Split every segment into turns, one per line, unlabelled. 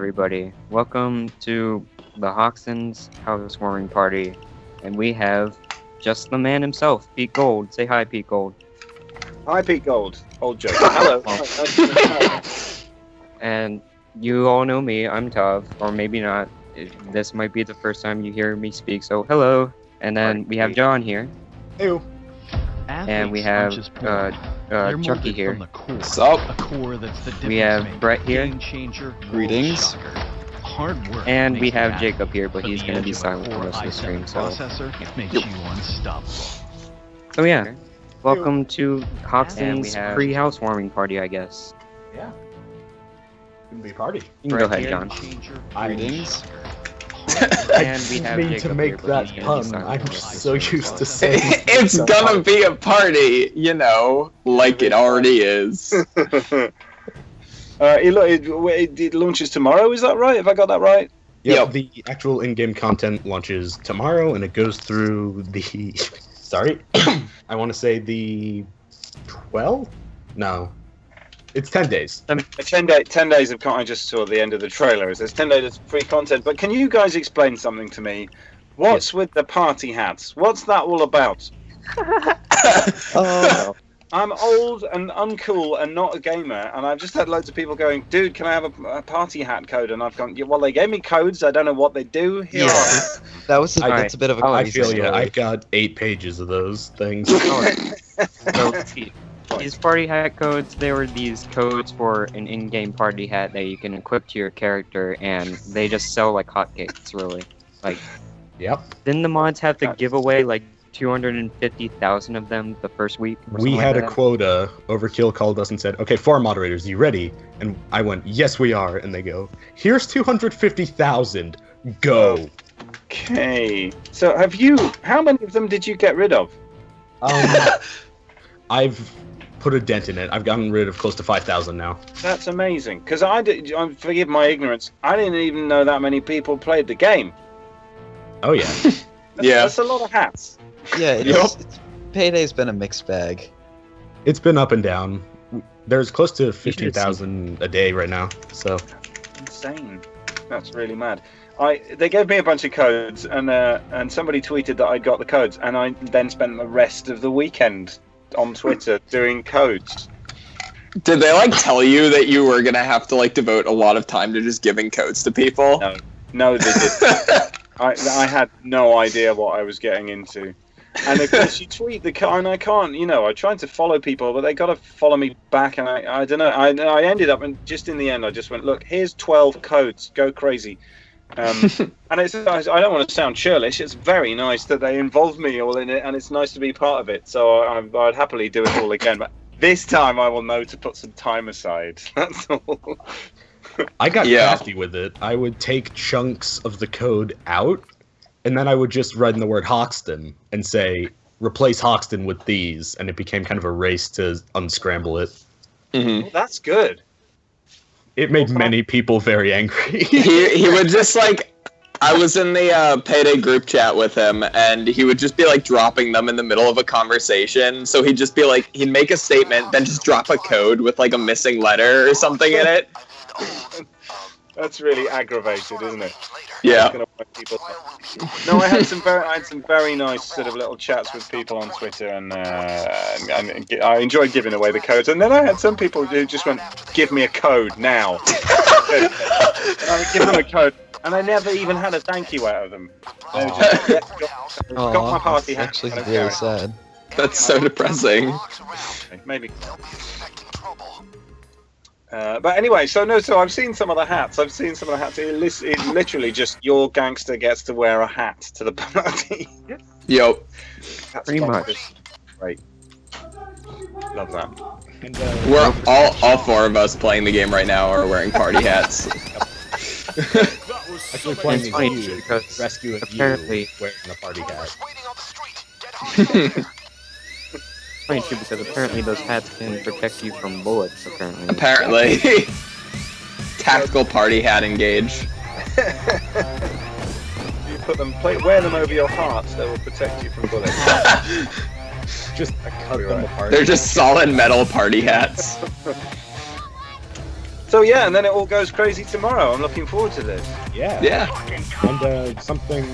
everybody. Welcome to the Hoxton's Housewarming Party. And we have just the man himself, Pete Gold. Say hi, Pete Gold.
Hi, Pete Gold. Old joke. Hello.
And you all know me, I'm Tav, or maybe not. This might be the first time you hear me speak, so hello. And then we have John here.
Ew.
And we have Chucky here.
What's up?
We have Brett here.
Greetings.
Hard work
And we have Jacob here, but he's going to be silent for most of the stream. So yeah, welcome to Hoxton's pre-housewarming party, I guess.
Yeah. Gonna be a party.
You can go ahead, John.
Greetings.
And we have
me
Jacob
to make
here, but
that
he's gonna be
pun.
silent
I'm
for most of the
so
stream,
used to saying
It's gonna be a party, you know, like it already is.
It launches tomorrow, is that right? Have I got that right?
Yep, the actual in-game content launches tomorrow, and it goes through the... Sorry? I want to say the 12? No. It's 10 days.
10 days of content. I just saw the end of the trailer. It says 10 days of free content. But can you guys explain something to me? What's with the party hats? What's that all about? I'm old and uncool and not a gamer, and I've just had loads of people going, dude, can I have a party hat code? And I've gone, yeah, well, they gave me codes. I don't know what they do. Here
That's a bit of a
I
crazy
feel you.
story.
I've got 8 pages of those things.
So, these party hat codes, they were these codes for an in-game party hat that you can equip to your character, and they just sell like hotcakes, really. Like,
Yep.
didn't the mods have to give away like 250,000 of them the first week? Or
We
something
had
like
a
that?
quota. Overkill called us and said, okay, 4 moderators, you ready? And I went, yes, we are. And they go, here's 250,000. Go.
Okay. So how many of them did you get rid of?
I've put a dent in it. I've gotten rid of close to 5,000 now.
That's amazing. Because forgive my ignorance, I didn't even know that many people played the game.
Oh, yeah.
That's a lot of hats.
Yeah, Payday's been a mixed bag.
It's been up and down. There's close to 15,000 a day right now. So
Insane. That's really mad. They gave me a bunch of codes, and somebody tweeted that I'd got the codes, and I then spent the rest of the weekend on Twitter doing codes.
Did they tell you that you were gonna have to devote a lot of time to just giving codes to people?
No, they didn't. I had no idea what I was getting into. And of course, you tweet the code, and I can't, I tried to follow people, but they got to follow me back, and I don't know. I ended up, and just in the end, I just went, look, here's 12 codes, go crazy. And I don't want to sound churlish, it's very nice that they involved me all in it, and it's nice to be part of it, so I'd happily do it all again, but this time I will know to put some time aside. That's all.
I got crafty with it. I would take chunks of the code out, and then I would just write in the word Hoxton and say, replace Hoxton with these, and it became kind of a race to unscramble it.
Mm-hmm.
Well, that's good.
It made many people very angry.
he would just I was in the Payday group chat with him, and he would just be dropping them in the middle of a conversation. So he'd just be he'd make a statement, then just drop a code with a missing letter or something in it.
That's really aggravated, isn't it?
Yeah.
No, I had some very nice sort of little chats with people on Twitter, and I enjoyed giving away the codes. And then I had some people who just went, "Give me a code now." And I would give them a code, and I never even had a thank you out of them. They were just, got my party hat.
Actually, really sad.
That's so depressing.
Maybe. But anyway, so I've seen some of the hats. It's literally just your gangster gets to wear a hat to the party.
Yep.
That's
Pretty much.
Great. Love that. And,
We're all 4 of us playing the game right now are wearing party hats.
Actually playing
It's funny
you,
because
rescuing
apparently-
you wearing a party hat.
Funny too, because apparently those hats can protect you from bullets, apparently.
Apparently. Tactical party hat engage.
you wear them over your heart, they will protect you from bullets.
Just cut them apart.
They're just solid metal party hats.
So yeah, and then it all goes crazy tomorrow. I'm looking forward to this.
Yeah. And something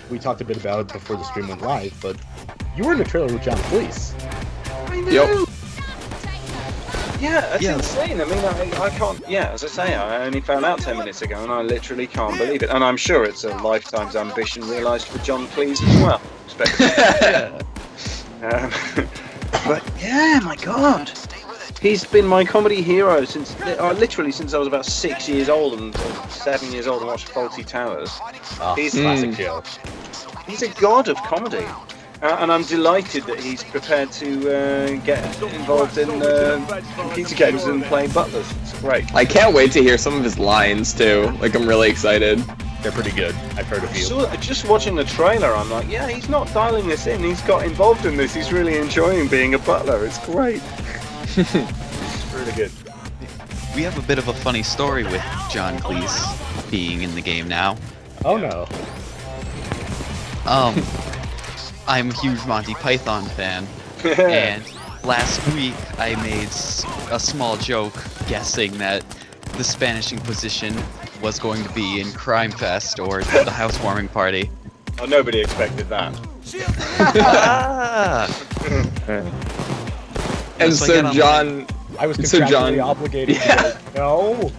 we talked a bit about before the stream went live, but you were in a trailer with John Cleese.
I know.
Yep.
Yeah, that's insane. I mean, I can't. Yeah, as I say, I only found out 10 minutes ago, and I literally can't believe it. And I'm sure it's a lifetime's ambition realised for John Cleese as well. But yeah, my God, he's been my comedy hero since literally since I was about 6 years old and 7 years old and watched Fawlty Towers. He's
classic show.
He's a god of comedy. And I'm delighted that he's prepared to get involved in computer games and play butlers. It's great.
I can't wait to hear some of his lines too. Like, I'm really excited.
They're pretty good. I've heard a few.
Just watching the trailer, I'm like, yeah, he's not dialing this in. He's got involved in this. He's really enjoying being a butler. It's great. It's really good.
We have a bit of a funny story with John Cleese being in the game now.
Oh no.
I'm a huge Monty Python fan, and last week I made a small joke guessing that the Spanish Inquisition was going to be in Crime Fest or the Housewarming Party.
Oh, nobody expected that.
And so John...
I was contractually obligated to go, no.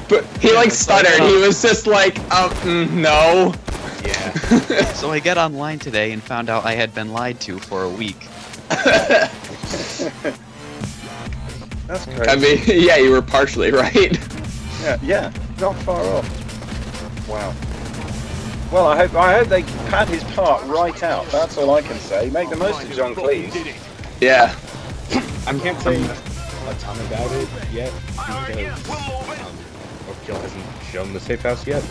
But he like stuttered. He was just like, no.
Yeah.
So I get online today and found out I had been lied to for a week.
That's crazy.
I mean, yeah, you were partially right.
Yeah, not far off. Wow. Well, I hope they pad his part right out. That's all I can say. Make the most of John Cleese.
Yeah.
I can't say a ton about it yet because Overkill hasn't shown the safe house yet.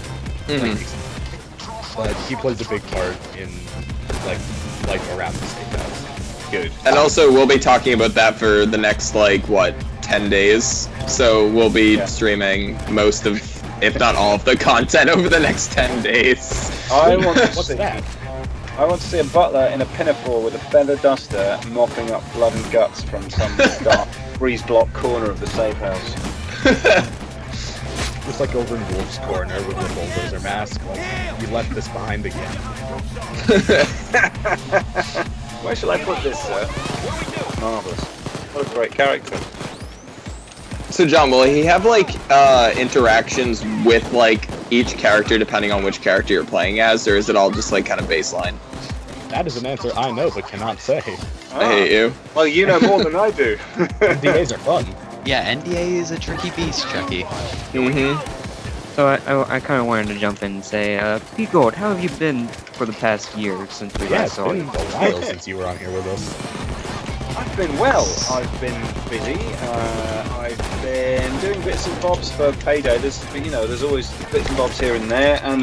But he plays a big part in like life around the safe house.
Good.
And also, we'll be talking about that for the next, like, what, 10 days? So we'll be streaming most of, if not all of the content over the next 10 days.
I want to
What's that?
I want to see a butler in a pinafore with a feather duster mopping up blood and guts from some dark breeze block corner of the safe house.
Just like over in Wolf's Corner with the bulldozer mask, like, you left this behind again.
Where shall I put this, sir? Marvellous. What a great character.
So John, will he have like interactions with like each character depending on which character you're playing as, or is it all just like kind of baseline?
That is an answer I know but cannot say.
I hate you.
Well, you know more than I do.
NDAs are fun.
Yeah, NDA is a tricky beast, Chucky.
So I kind of wanted to jump in and say, Pete Gold, how have you been for the past year since we last saw you?
It's been a while since you were on here with us.
I've been well. I've been busy. I've been doing bits and bobs for Payday. There's always bits and bobs here and there. And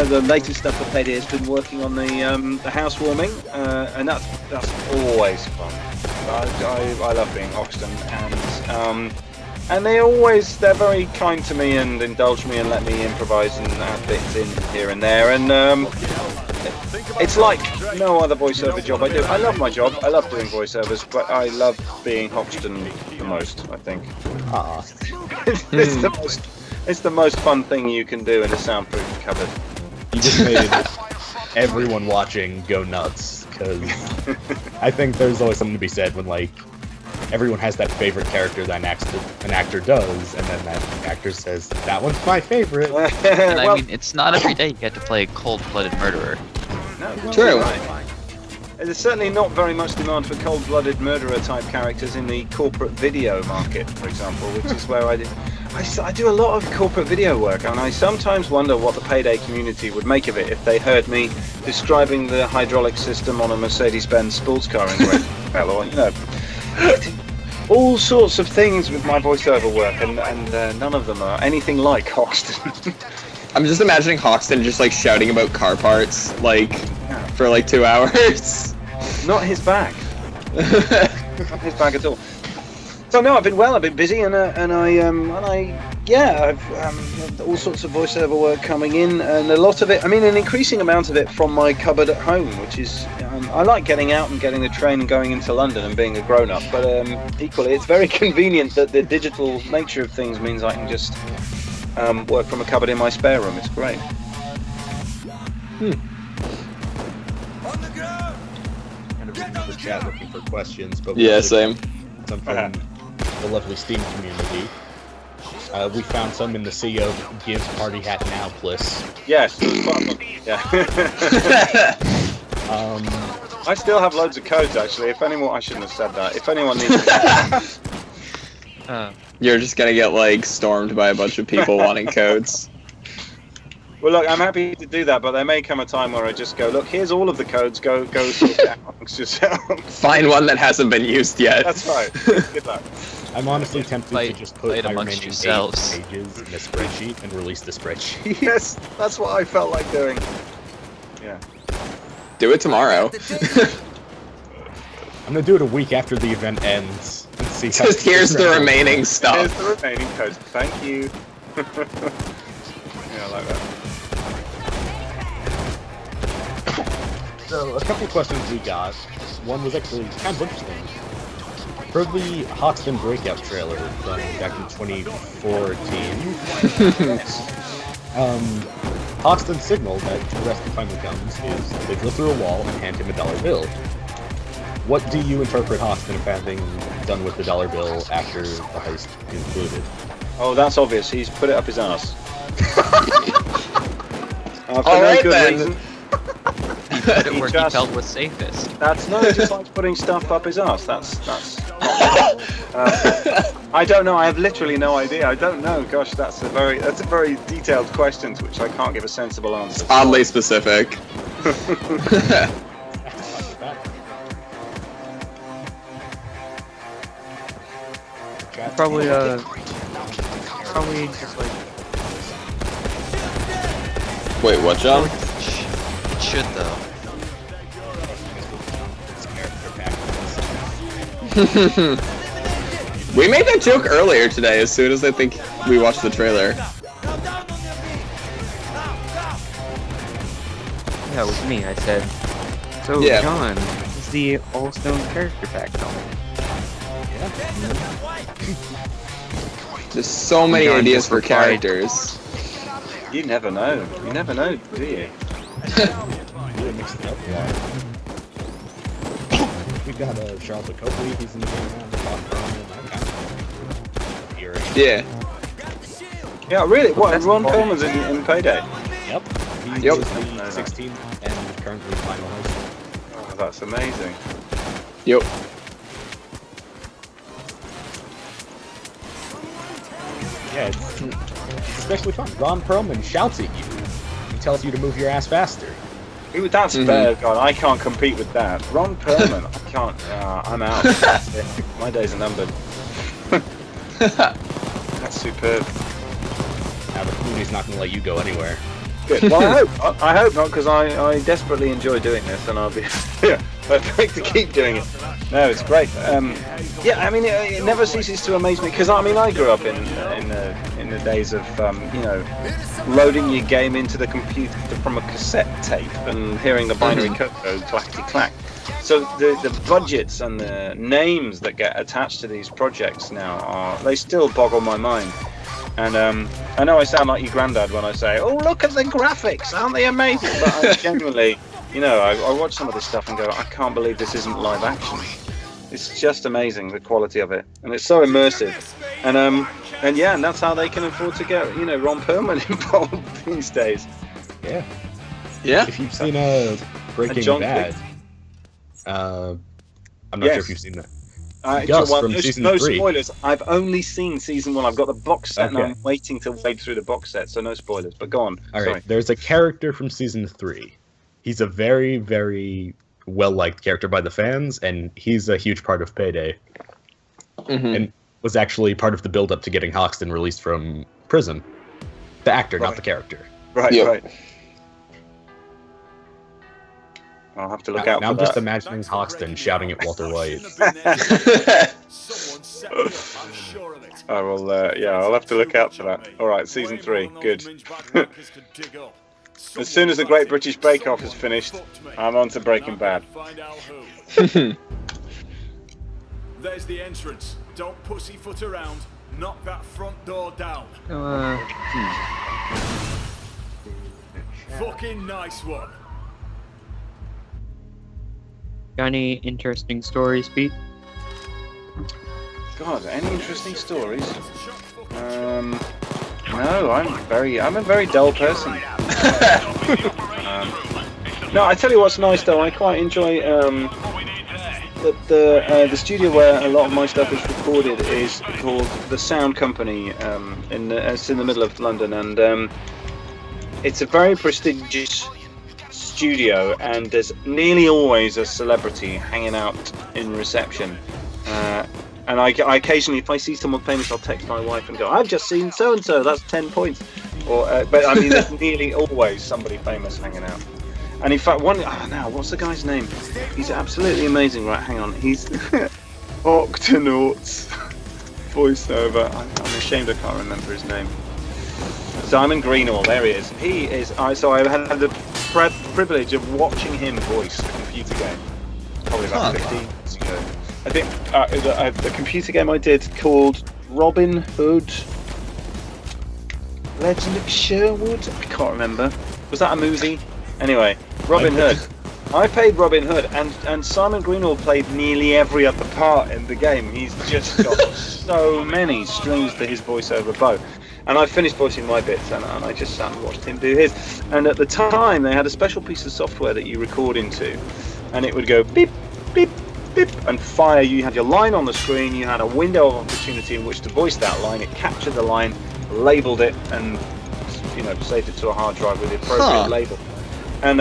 the latest stuff for Payday has been working on the housewarming, and that's always fun. I love being Hoxton, and they're very kind to me and indulge me and let me improvise and add bits in here and there, and it's like no other voiceover job I do. I love my job, I love doing voiceovers, but I love being Hoxton the most, I think. It's the most fun thing you can do in a soundproof cupboard.
You just made everyone watching go nuts, because I think there's always something to be said when, like, everyone has that favorite character that an actor does, and then that actor says, that one's my favorite.
And I mean, it's not every day you get to play a cold-blooded murderer.
No,
true.
Right. There's certainly not very much demand for cold-blooded murderer type characters in the corporate video market, for example, which is where I do a lot of corporate video work, and I sometimes wonder what the Payday community would make of it if they heard me describing the hydraulic system on a Mercedes-Benz sports car in Great or, all sorts of things with my voiceover work, and none of them are anything like Hoxton.
I'm just imagining Hoxton just like shouting about car parts, like, for like 2 hours.
Not his bag. Not his bag at all. So no, I've been busy, and I Yeah, I've all sorts of voiceover work coming in, and a lot of it, I mean, an increasing amount of it from my cupboard at home, which is, I like getting out and getting the train and going into London and being a grown-up, but equally, it's very convenient that the digital nature of things means I can just work from a cupboard in my spare room. It's great.
Kind of reading the chat looking for questions, but
Yeah, same.
some from the lovely Steam community. We found some in the sea of gives party hat now, bliss.
Yes, it was fun. Yeah. I still have loads of codes actually. If anyone, I shouldn't have said that. If anyone needs,
You're just gonna get like stormed by a bunch of people wanting codes.
well, look, I'm happy to do that, but there may come a time where I just go, look, here's all of the codes. Go sort it out amongst yourselves.
Find one that hasn't been used yet.
That's right. Good luck.
I'm honestly tempted to just put
fight
my
amongst
remaining 8
yourselves.
pages in a spreadsheet and release the spreadsheet.
Yes, that's what I felt like doing. Yeah.
Do it tomorrow.
I'm gonna do it a week after the event ends and see.
Just here's the remaining
Here's
stuff.
the remaining codes. Thank you. Yeah, I like that.
So a couple questions we got. One was actually kind of interesting. For the Hoxton Breakout trailer from back in 2014, Hoxton's signal that the rescue finally comes is they go through a wall and hand him a dollar bill. What do you interpret Hoxton as having done with the dollar bill after the heist concluded?
Oh, that's obvious. He's put it up his ass. For
All right,
good
then.
reason.
Put it where he
just-
felt was safest.
That's no, he just likes putting stuff up his ass. That's. I don't know. I have literally no idea. I don't know. Gosh, that's a very detailed question to which I can't give a sensible answer.
Oddly specific.
Probably just like
Wait, what, John?
It should though.
We made that joke earlier today as soon as I think we watched the trailer.
yeah, it was me. I said, so
Yeah.
John, is the All-Stone character pack coming?
There's so many
John
ideas
just
for
replied-
characters.
You never know. You never know, do you?
We got Charles Copley, he's in the game now. Ron Perlman, that kind of
Yeah.
Yeah, really. What?
That's
Ron
the
Perlman's in Payday.
Yep. He
Yep.
is the 16th and currently final host.
Oh, that's amazing.
Yep.
Yeah, it's especially fun. Ron Perlman shouts at you. He tells you to move your ass faster.
Ooh, that's fair, God. I can't compete with that. Ron Perlman, I can't. I'm out. That's it. My days are numbered. That's superb.
Now the Clooney's not going to let you go anywhere.
Good. Well, I hope not, because I desperately enjoy doing this, and I'll be I'd like to keep doing it. No, it's great. Yeah, I mean, it never ceases to amaze me, because I mean, I grew up in the days of loading your game into the computer from a cassette tape and hearing the binary code go clackety clack. So the budgets and the names that get attached to these projects now they still boggle my mind. And I know I sound like your granddad when I say, "Oh, look at the graphics, aren't they amazing?" But I genuinely, I watch some of this stuff and go, "I can't believe this isn't live action." It's just amazing, the quality of it, and it's so immersive. And yeah, and that's how they can afford to get Ron Perlman involved these days.
Yeah.
Yeah.
If you've seen Breaking
John
Bad, I'm not
Yes.
sure if you've seen that.
Gus,
from season
no
3.
spoilers. I've only seen season 1. I've got the box set, and
Okay.
I'm waiting to wade through the box set, so no spoilers. But go on.
All
Sorry.
right, there's a character from season 3. He's a very, very well-liked character by the fans, and he's a huge part of Payday. And was actually part of the build-up to getting Hoxton released from prison. The actor, not the character.
Right,
Yep.
right. I'll have to look out
Now
for
I'm just
that.
imagining Hoxton shouting at Walter White.
Someone set me up, I'm sure of it.
I will. Yeah, I'll have to look out for that. All right, season 3, good. As soon as the Great British Bake Off is finished, I'm on to Breaking Bad.
There's the entrance. Don't pussyfoot around. Knock that front door down. Fucking nice one.
Got any interesting stories, Pete?
God, any interesting stories? No, I'm a very dull person. No, I tell you what's nice though. I quite enjoy the studio where a lot of my stuff is recorded is called the Sound Company. It's in the middle of London, and it's a very prestigious studio, and there's nearly always a celebrity hanging out in reception. And I occasionally, if I see someone famous, I'll text my wife and go, "I've just seen so and so. That's 10 points." But I mean, there's nearly always somebody famous hanging out. And in fact, what's the guy's name? He's absolutely amazing. Right, hang on. He's Octonauts voiceover. I'm ashamed I can't remember his name. Simon Greenall. There he is. He is. So I had the privilege of watching him voice a computer game. Probably about 15 years ago. I think the computer game I did called Robin Hood, Legend of Sherwood. I can't remember. Was that a movie? Anyway, Robin Hood. I played Robin Hood, and Simon Greenall played nearly every other part in the game. He's just got so many strings to his voiceover bow. And I finished voicing my bits, and I just sat and watched him do his. And at the time, they had a special piece of software that you record into, and it would go beep, beep, beep, and fire. You had your line on the screen, you had a window of opportunity in which to voice that line. It captured the line, labelled it, and saved it to a hard drive with the appropriate label. And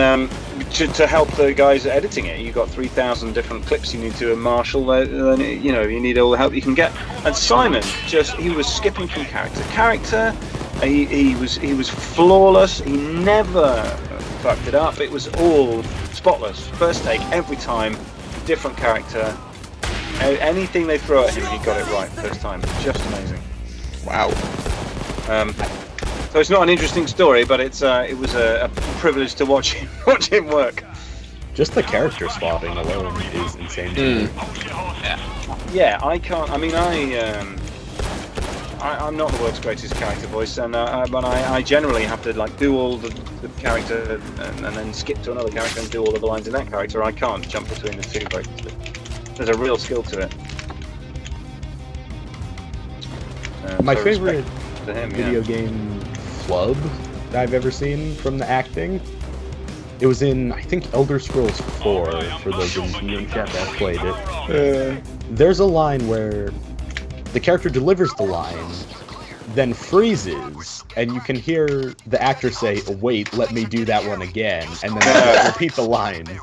to help the guys editing it, you got 3,000 different clips you need to marshal. You need all the help you can get. And Simon he was skipping from character to character. He was flawless. He never fucked it up. It was all spotless. First take every time, different character. Anything they throw at him, he got it right first time. Just amazing.
Wow.
So it's not an interesting story, but it was a privilege to watch him work.
Just the character swapping alone is insane to me.
Yeah, I can't. I mean, I'm not the world's greatest character voice, and but I generally have to do all the character and then skip to another character and do all of the lines in that character. I can't jump between the two very quickly. There's a real skill to it.
My favorite
him,
video game flub that I've ever seen from the acting. It was in, I think, Elder Scrolls 4, for those of you in chat that played it. There's a line where the character delivers the line, then freezes, and you can hear the actor say, "Wait, let me do that one again," and then they repeat the line.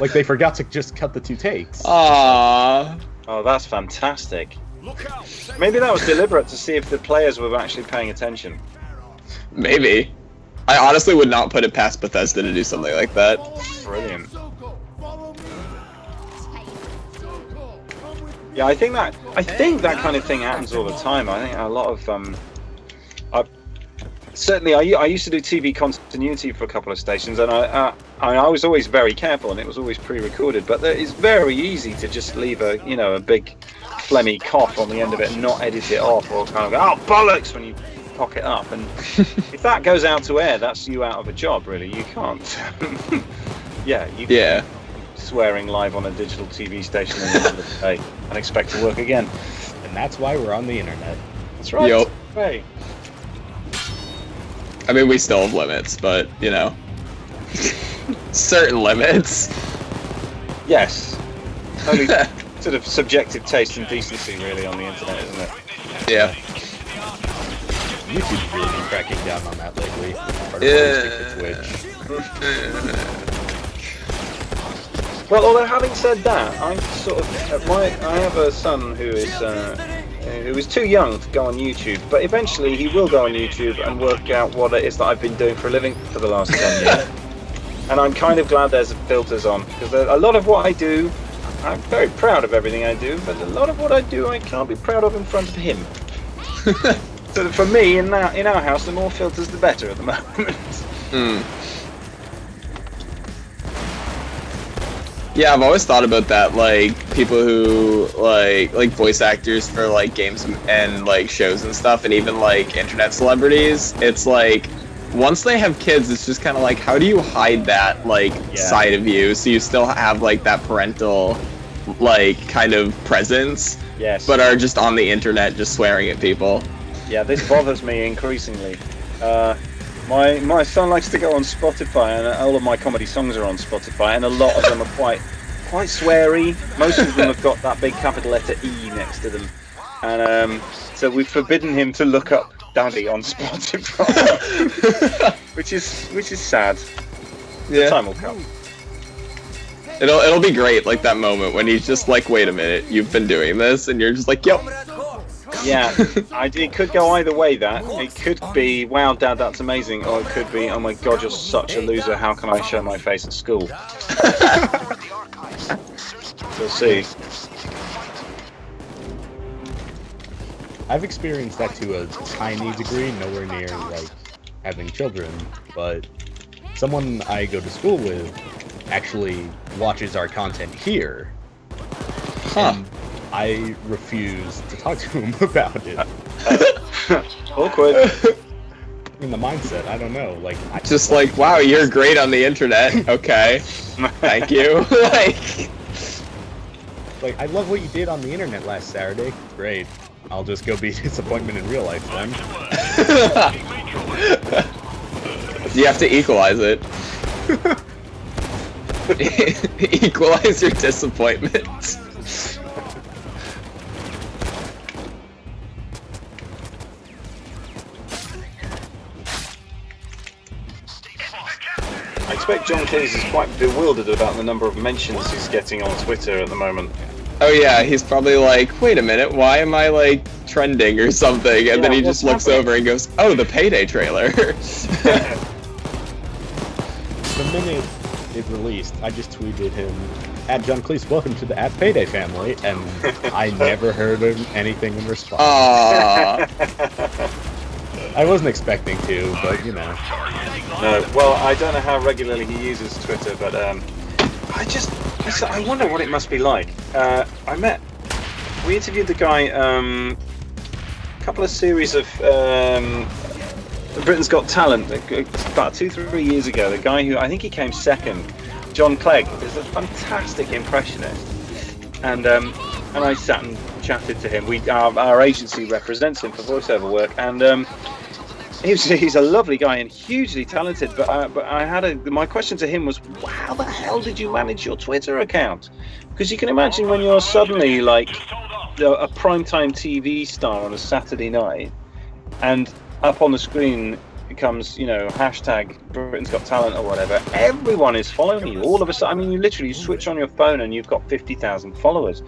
Like they forgot to just cut the 2 takes.
Aww.
Oh, that's fantastic. Maybe that was deliberate to see if the players were actually paying attention.
Maybe. I honestly would not put it past Bethesda to do something like that.
Brilliant. Yeah, I think that kind of thing happens all the time. I think a lot of certainly I used to do TV continuity for a couple of stations, and I was always very careful, and it was always pre-recorded. But it's very easy to just leave a big phlegmy cough on the end of it and not edit it off, or kind of go, "Oh bollocks," when you cock it up. And if that goes out to air, that's you out of a job, really. You can't.
Yeah.
Swearing live on a digital TV station in the middle of the day and expect to work again.
And that's why we're on the internet.
That's right.
Yep.
Hey.
I mean, we still have limits, but, certain limits.
Yes. Only sort of subjective taste and decency, really, on the internet, isn't it?
Yeah.
YouTube's really been cracking down on that lately. Part of Twitch.
Well, although having said that, I have a son who is too young to go on YouTube, but eventually he will go on YouTube and work out what it is that I've been doing for a living for the last 10 years. And I'm kind of glad there's filters on, because a lot of what I do I'm very proud of everything I do, but a lot of what I do I can't be proud of in front of him. So for me, in our house, the more filters, the better at the moment.
Yeah, I've always thought about that, like, people who, like voice actors for, like, games and, like, shows and stuff, and even, like, internet celebrities, it's like, once they have kids, it's just kind of like, how do you hide that, like, side of you, so you still have, like, that parental, like, kind of presence, but are just on the internet just swearing at people.
Yeah, this bothers me increasingly. My son likes to go on Spotify, and all of my comedy songs are on Spotify, and a lot of them are quite sweary. Most of them have got that big capital letter E next to them, and so we've forbidden him to look up Daddy on Spotify, which is sad. The time will come.
It'll be great, like that moment when he's just like, wait a minute, you've been doing this, and you're just like, yep.
Yeah, it could go either way. That it could be, wow, Dad, that's amazing, or it could be, oh my God, you're such a loser. How can I show my face at school? We'll see.
I've experienced that to a tiny degree, nowhere near like having children, but someone I go to school with actually watches our content here. And I refuse to talk to him about it.
Awkward.
In the mindset, I don't know. Like,
just like, wow, you're great on the internet. Okay, thank you.
like, I love what you did on the internet last Saturday. Great. I'll just go be disappointment in real life then.
You have to equalize it. Equalize your disappointment.
I expect John Cleese is quite bewildered about the number of mentions he's getting on Twitter at the moment.
Oh yeah, he's probably like, wait a minute, why am I like trending or something? And then he just looks over and goes, oh, the Payday trailer.
The minute it released, I just tweeted him, at John Cleese, welcome to the @Payday family, and I never heard anything in response. I wasn't expecting to, but you know.
No, well, I don't know how regularly he uses Twitter, but I wonder what it must be like. We interviewed the guy, a couple of series of Britain's Got Talent, about 2-3 years ago. The guy who, I think he came second, John Clegg, is a fantastic impressionist. And I sat and chatted to him. Our agency represents him for voiceover work, and he's a lovely guy and hugely talented. But my question to him was, how the hell did you manage your Twitter account? Because you can imagine when you're suddenly like a primetime TV star on a Saturday night, and up on the screen becomes, hashtag Britain's Got Talent or whatever. Everyone is following you all of a sudden. I mean, you literally switch on your phone and you've got 50,000 followers.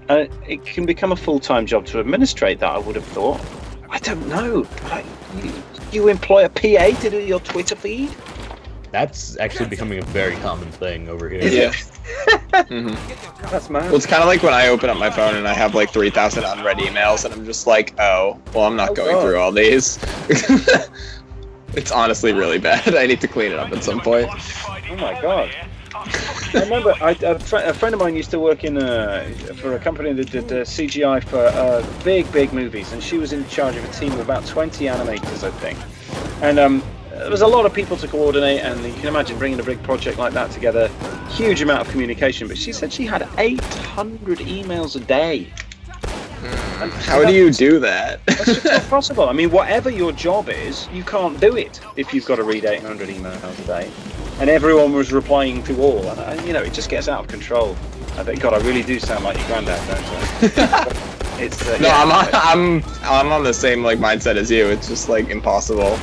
It can become a full-time job to administrate that, I would have thought. I don't know. You employ a PA to do your Twitter feed?
That's actually becoming a very common thing over here.
Yeah.
That's mad.
Well, it's kind of like when I open up my phone and I have like 3,000 unread emails, and I'm just like, oh, well, I'm not going through all these. It's honestly really bad. I need to clean it up at some point.
Oh my God. I remember a friend of mine used to work for a company that did CGI for big movies, and she was in charge of a team of about 20 animators, I think. And there was a lot of people to coordinate, and you can imagine bringing a big project like that together, huge amount of communication. But she said she had 800 emails a day.
How do you do that?
That's just not possible. I mean, whatever your job is, you can't do it if you've got to read 800 emails a day. And everyone was replying to all, and it just gets out of control. I think, God, I really do sound like your granddad, don't I?
I'm on the same like mindset as you. It's just like impossible.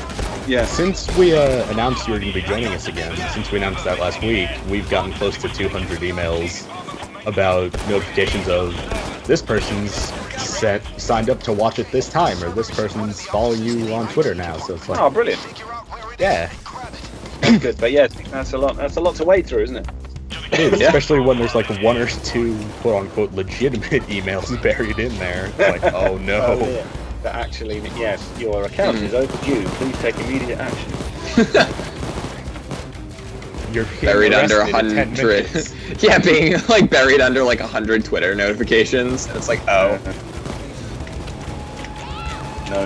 Yeah. Since we announced you were going to be joining us again, since we announced that last week, we've gotten close to 200 emails about notifications of this person's signed up to watch at this time, or this person's following you on Twitter now. So it's like,
oh, brilliant.
Yeah.
Good, but yeah, that's a lot to wade through, isn't it?
It is, especially when there's like one or two quote-unquote legitimate emails buried in there. It's like, oh no.
Oh, yeah. That actually, yes, your account is overdue. Please take immediate action.
You're
buried under
arrested in 10
100.
minutes.
Yeah, being like buried under like 100 Twitter notifications. It's like, oh.
No.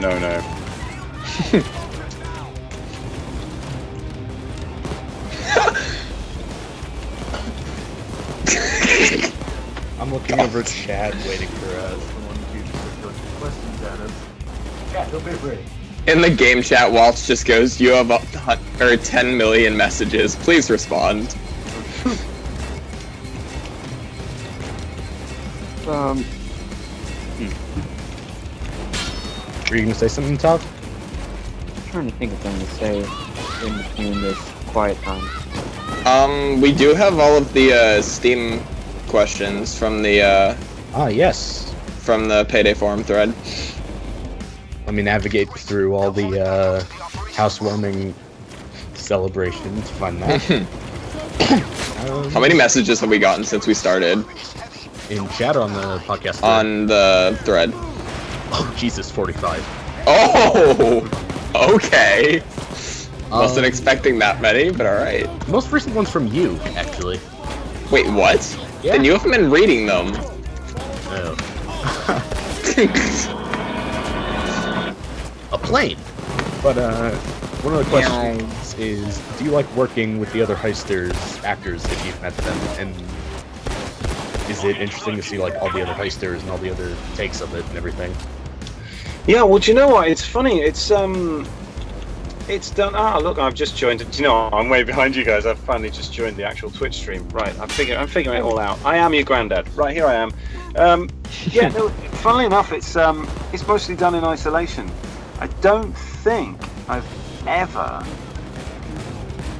I'm looking over chat, waiting for
Someone to put questions at us. Yeah, don't be afraid.
In the game chat, Waltz just goes, "You have 10 million messages. Please respond."
Were you gonna say something, Todd?
I'm trying to think of something to say in between this quiet time.
We do have all of the Steam questions from the
yes.
from the Payday forum thread.
Let me navigate through all the housewarming celebrations to find that.
How many messages have we gotten since we started?
In chat or on the podcast thread?
On the thread.
Oh, Jesus, 45.
Oh! Okay. Wasn't expecting that many, but alright.
Most recent one's from you, actually.
Wait, what?
Yeah.
Then you haven't been reading them.
Oh. A plane! But, one of the questions is, do you like working with the other heisters, actors, if you've met them, and is it interesting to see, like, all the other heisters and all the other takes of it and everything?
Yeah, well, do you know what? It's funny. It's done. Ah, look, I've just joined. Do you know? I'm way behind you guys. I've finally just joined the actual Twitch stream. Right, I'm figuring it all out. I am your granddad. Right, here I am. Yeah, no, funnily enough, it's mostly done in isolation. I don't think I've ever.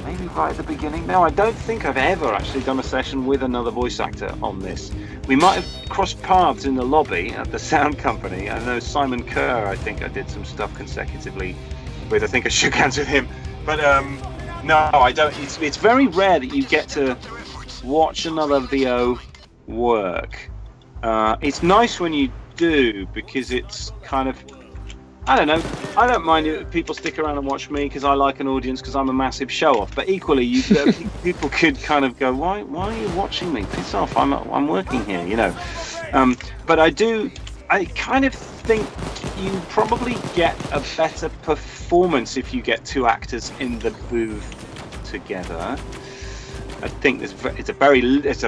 Maybe right at the beginning. No, I don't think I've ever actually done a session with another voice actor on this. We might have crossed paths in the lobby at the sound company. I know Simon Kerr, I think I did some stuff consecutively with. I think I shook hands with him. But no, I don't. It's very rare that you get to watch another VO work. It's nice when you do, because it's kind of, I don't know. I don't mind if people stick around and watch me because I like an audience, because I'm a massive show-off. But equally, people could kind of go, why are you watching me? Piss off! I'm working here, you know. But I kind of think you probably get a better performance if you get two actors in the booth together. I think it's a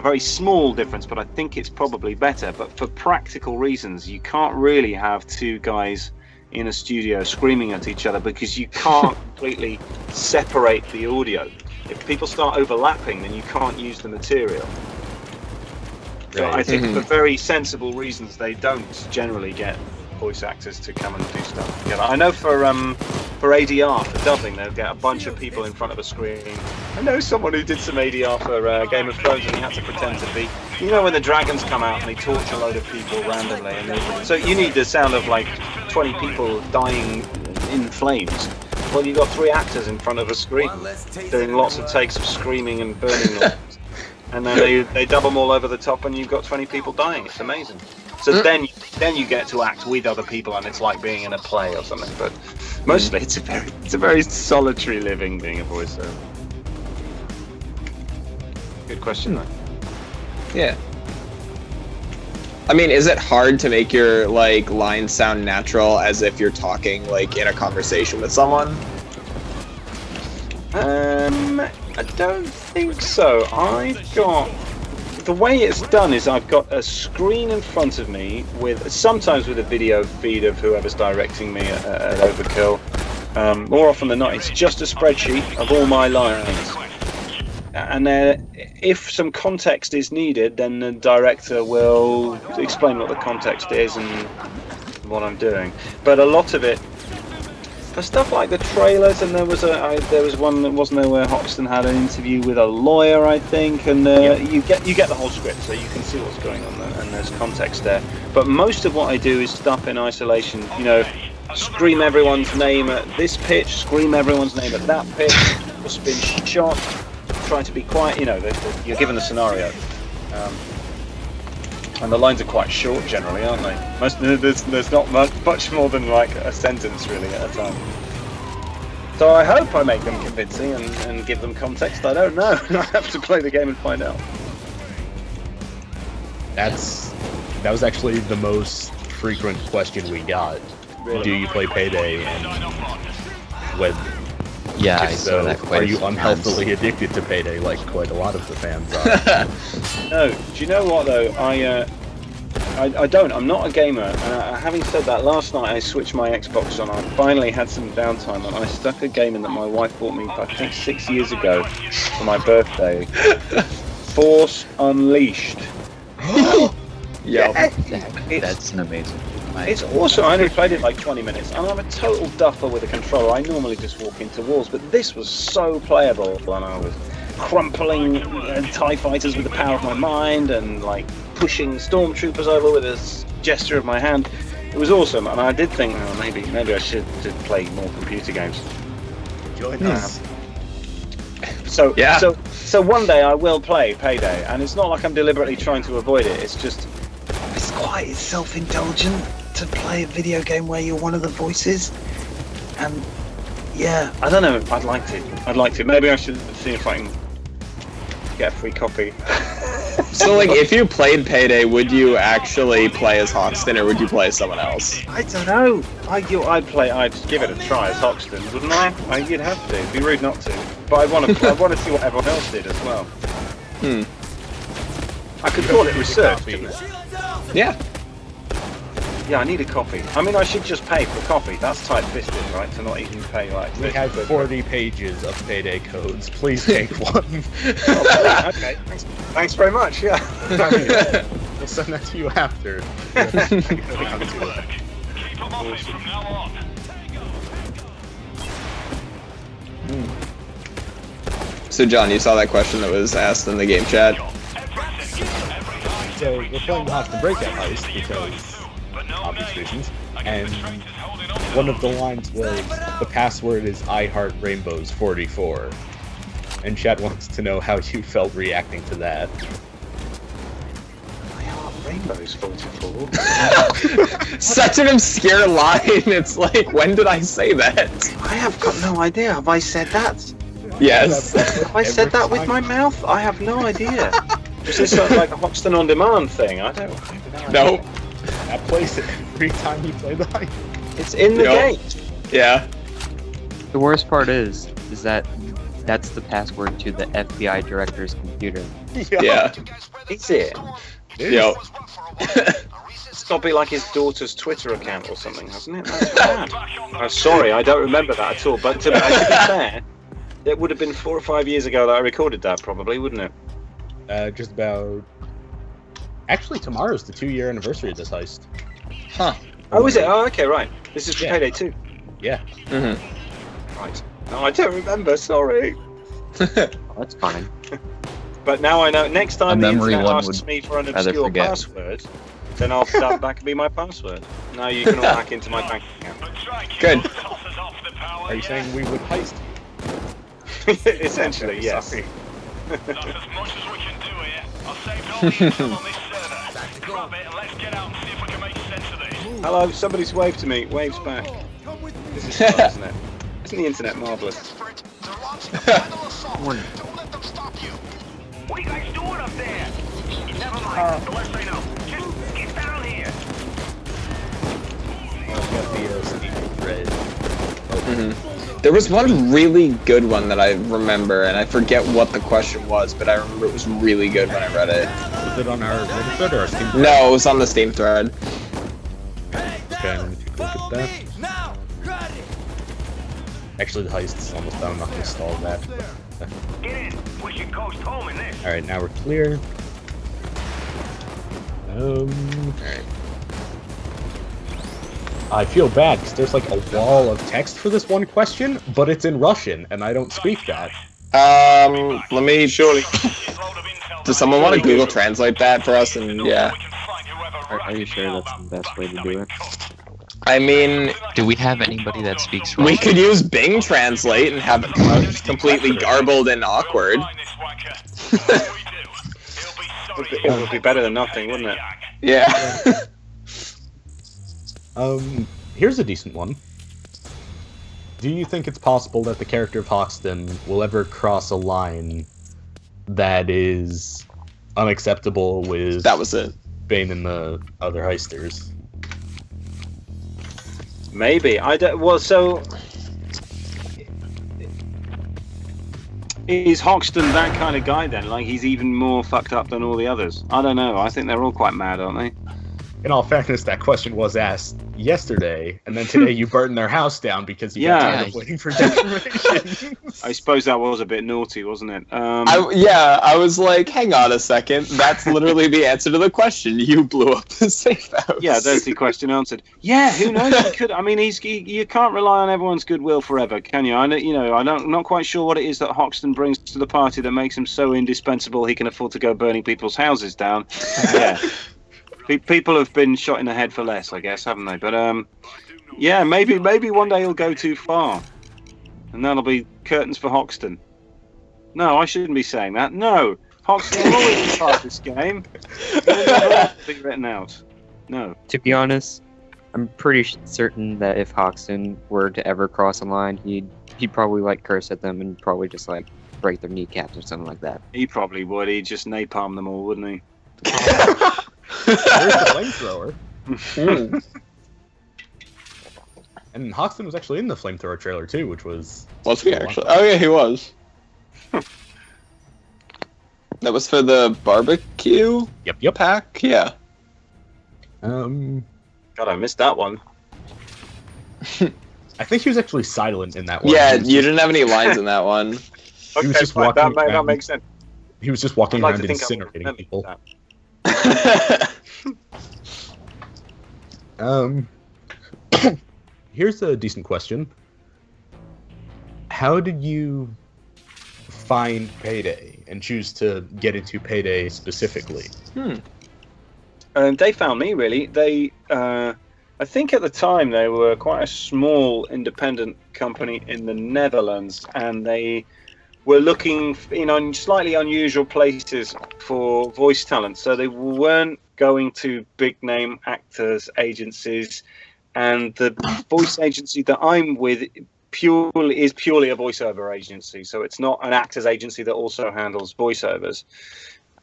very small difference, but I think it's probably better. But for practical reasons, you can't really have two guys in a studio screaming at each other, because you can't completely separate the audio. If people start overlapping, then you can't use the material. So I think for very sensible reasons, they don't generally get voice actors to come and do stuff together. I know for ADR, for dubbing, they'll get a bunch of people in front of a screen. I know someone who did some ADR for Game of Thrones, and he had to pretend to be, you know, when the dragons come out and they torch a load of people randomly, so you need the sound of like 20 people dying in flames. Well, you've got 3 actors in front of a screen doing lots of takes of screaming and burning noises. And then they dub them all over the top, and you've got 20 people dying. It's amazing. So then you get to act with other people, and it's like being in a play or something. But mostly it's a very solitary living, being a voiceover. Good question, though.
Yeah. I mean, is it hard to make your like lines sound natural, as if you're talking like in a conversation with someone?
I don't think so. The way it's done is I've got a screen in front of me sometimes with a video feed of whoever's directing me at Overkill. More often than not, it's just a spreadsheet of all my lines. And if some context is needed, then the director will explain what the context is and what I'm doing. But a lot of it, for stuff like the trailers, and there was one that wasn't there where Hoxton had an interview with a lawyer, I think, and you get the whole script, so you can see what's going on there, and there's context there. But most of what I do is stuff in isolation. You know, scream everyone's name at this pitch, scream everyone's name at that pitch, or spin shot. try to be quite, you know, you're given a scenario. And the lines are quite short generally, aren't they? There's not much more than like a sentence really at a time. So I hope I make them convincing and give them context. I don't know. I have to play the game and find out.
That was actually the most frequent question we got.
Really?
Do you play Payday? And when?
Yeah, I
If
saw
so,
that question.
are you unhealthily addicted to Payday like quite a lot of the fans are?
No. Do you know what though? I don't. I'm not a gamer. Having said that, last night I switched my Xbox on. I finally had some downtime, and I stuck a game in that my wife bought me, I think, 6 years ago for my birthday. Force Unleashed.
Yeah.
That's an amazing.
It's awesome. I only played it like 20 minutes, and I'm a total duffer with a controller. I normally just walk into walls, but this was so playable, and I was crumpling TIE fighters with the power of my mind, and like pushing stormtroopers over with a gesture of my hand. It was awesome, and I did think, oh, maybe I should play more computer games.
Join us.
So
Yeah.
So one day I will play Payday, and it's not like I'm deliberately trying to avoid it. It's just it's quite self-indulgent to play a video game where you're one of the voices, and yeah, I don't know. I'd like to. Maybe I should see if I can get a free copy.
So, like, if you played Payday, would you actually play as Hoxton, or would you play as someone else?
I don't know. I'd give it a try as Hoxton, wouldn't I? You'd have to. It'd be rude not to. But I want to see what everyone else did as well. I could call it research, couldn't it?
Yeah.
Yeah, I need a copy. I mean, I should just pay for a copy. That's tight-fisted, right? To not even pay like.
We have 40 pages of Payday codes. Please take one.
Oh, okay. Thanks very much. Yeah.
We'll send that to you after.
So, John, you saw that question that was asked in the game chat?
So we're playing the Hoxton Breakout Heist because obvious reasons, and one of the lines was the password is I Heart Rainbows 44, and chat wants to know how you felt reacting to that.
I Heart Rainbows 44.
Such an obscure line. It's like, when did I say that?
I have got no idea. Have I said that?
Yes.
Have I said that with my mouth? I have no idea. Is this like a Hoxton on Demand thing? I don't know.
Nope.
That plays it every time you play the heist.
It's in the game.
Yeah.
The worst part is that that's the password to the FBI director's computer.
Yeah.
Is it?
Yep.
It's got to be like his daughter's Twitter account or something, hasn't it? That's bad. I'm sorry, I don't remember that at all. But to be fair, it would have been 4 or 5 years ago that I recorded that, probably, wouldn't it?
Just about. Actually, tomorrow's the 2-year anniversary of this heist.
Huh.
Oh, is it? Oh, okay, right. This is for Payday 2.
Yeah.
Mm-hmm.
Right. No, I don't remember. Sorry.
That's fine.
But now I know. Next time the internet asks
would
me for an
rather
obscure
forget.
password, then that can be my password. Now you can all hack into my bank account.
Good.
Are you saying we would heist
Essentially, yes.
Sorry.
That's as much as we can do here. I've saved all the intel on this server. Grab it and let's get out and see if we can make sense of this.
Hello, somebody's waved to me. Waves back. This is fun, isn't it? Isn't the internet marvellous?
What are you guys doing up there? Never mind. The less they know. Just get down here.
I've got the Steve Red.
There was one really good one that I remember, and I forget what the question was, but I remember it was really good when I read it.
Was it on our Reddit thread or our Steam thread?
No, it was on the Steam thread.
Okay, let me take a look at that. Actually, the heist's almost done. I'm not going to stall that.
Get in. We should coast home in this.
Alright, now we're clear. Alright. I feel bad because there's like a wall of text for this one question, but it's in Russian and I don't speak that.
Let me surely. Does someone want to Google Translate that for us? And yeah.
Are you sure that's the best way to do it?
I mean,
Do we have anybody that speaks Russian?
we could use Bing Translate and have it come out just completely garbled and awkward.
It would be better than nothing, wouldn't it?
Yeah.
Here's a decent one. Do you think it's possible that the character of Hoxton will ever cross a line that is unacceptable with
That was it.
Bane and the other heisters?
Maybe. I don't. Well, so is Hoxton that kind of guy then? Like he's even more fucked up than all the others? I don't know. I think they're all quite mad, aren't they?
In all fairness, that question was asked yesterday, and then today you burned their house down because you got tired of waiting for declaration.
I suppose that was a bit naughty, wasn't it?
I was like, hang on a second. That's literally the answer to the question. You blew up the safe house.
Yeah, there's the question answered. Yeah, who knows? He could. I mean, you can't rely on everyone's goodwill forever, can you? I'm not quite sure what it is that Hoxton brings to the party that makes him so indispensable he can afford to go burning people's houses down. Yeah. People have been shot in the head for less, I guess, haven't they? But yeah, maybe one day he'll go too far, and that'll be curtains for Hoxton. No, I shouldn't be saying that. No, Hoxton will always be part of this game. He'll never have to be written out. No.
To be honest, I'm pretty certain that if Hoxton were to ever cross a line, he'd probably like curse at them and probably just like break their kneecaps or something like that.
He probably would. He'd just napalm them all, wouldn't he?
There's the flamethrower. And Hoxton was actually in the flamethrower trailer too, which was...
Was he actually? Oh yeah, he was. That was for the barbecue
Yep.
pack? Yeah.
God, I missed that one.
I think he was actually silent in that one.
Yeah, you didn't have any lines in that one.
Okay,
was just
fine.
walking
That
around.
makes sense.
He was just walking
I'd like
around
to think I would
incinerating
remember
people.
that.
Here's a decent question. How did you find Payday and choose to get into Payday specifically?
They found me, really. They, I think at the time they were quite a small independent company in the Netherlands, and they were looking in slightly unusual places for voice talent. So they weren't going to big name actors agencies, and the voice agency that I'm with is purely a voiceover agency. So it's not an actors agency that also handles voiceovers.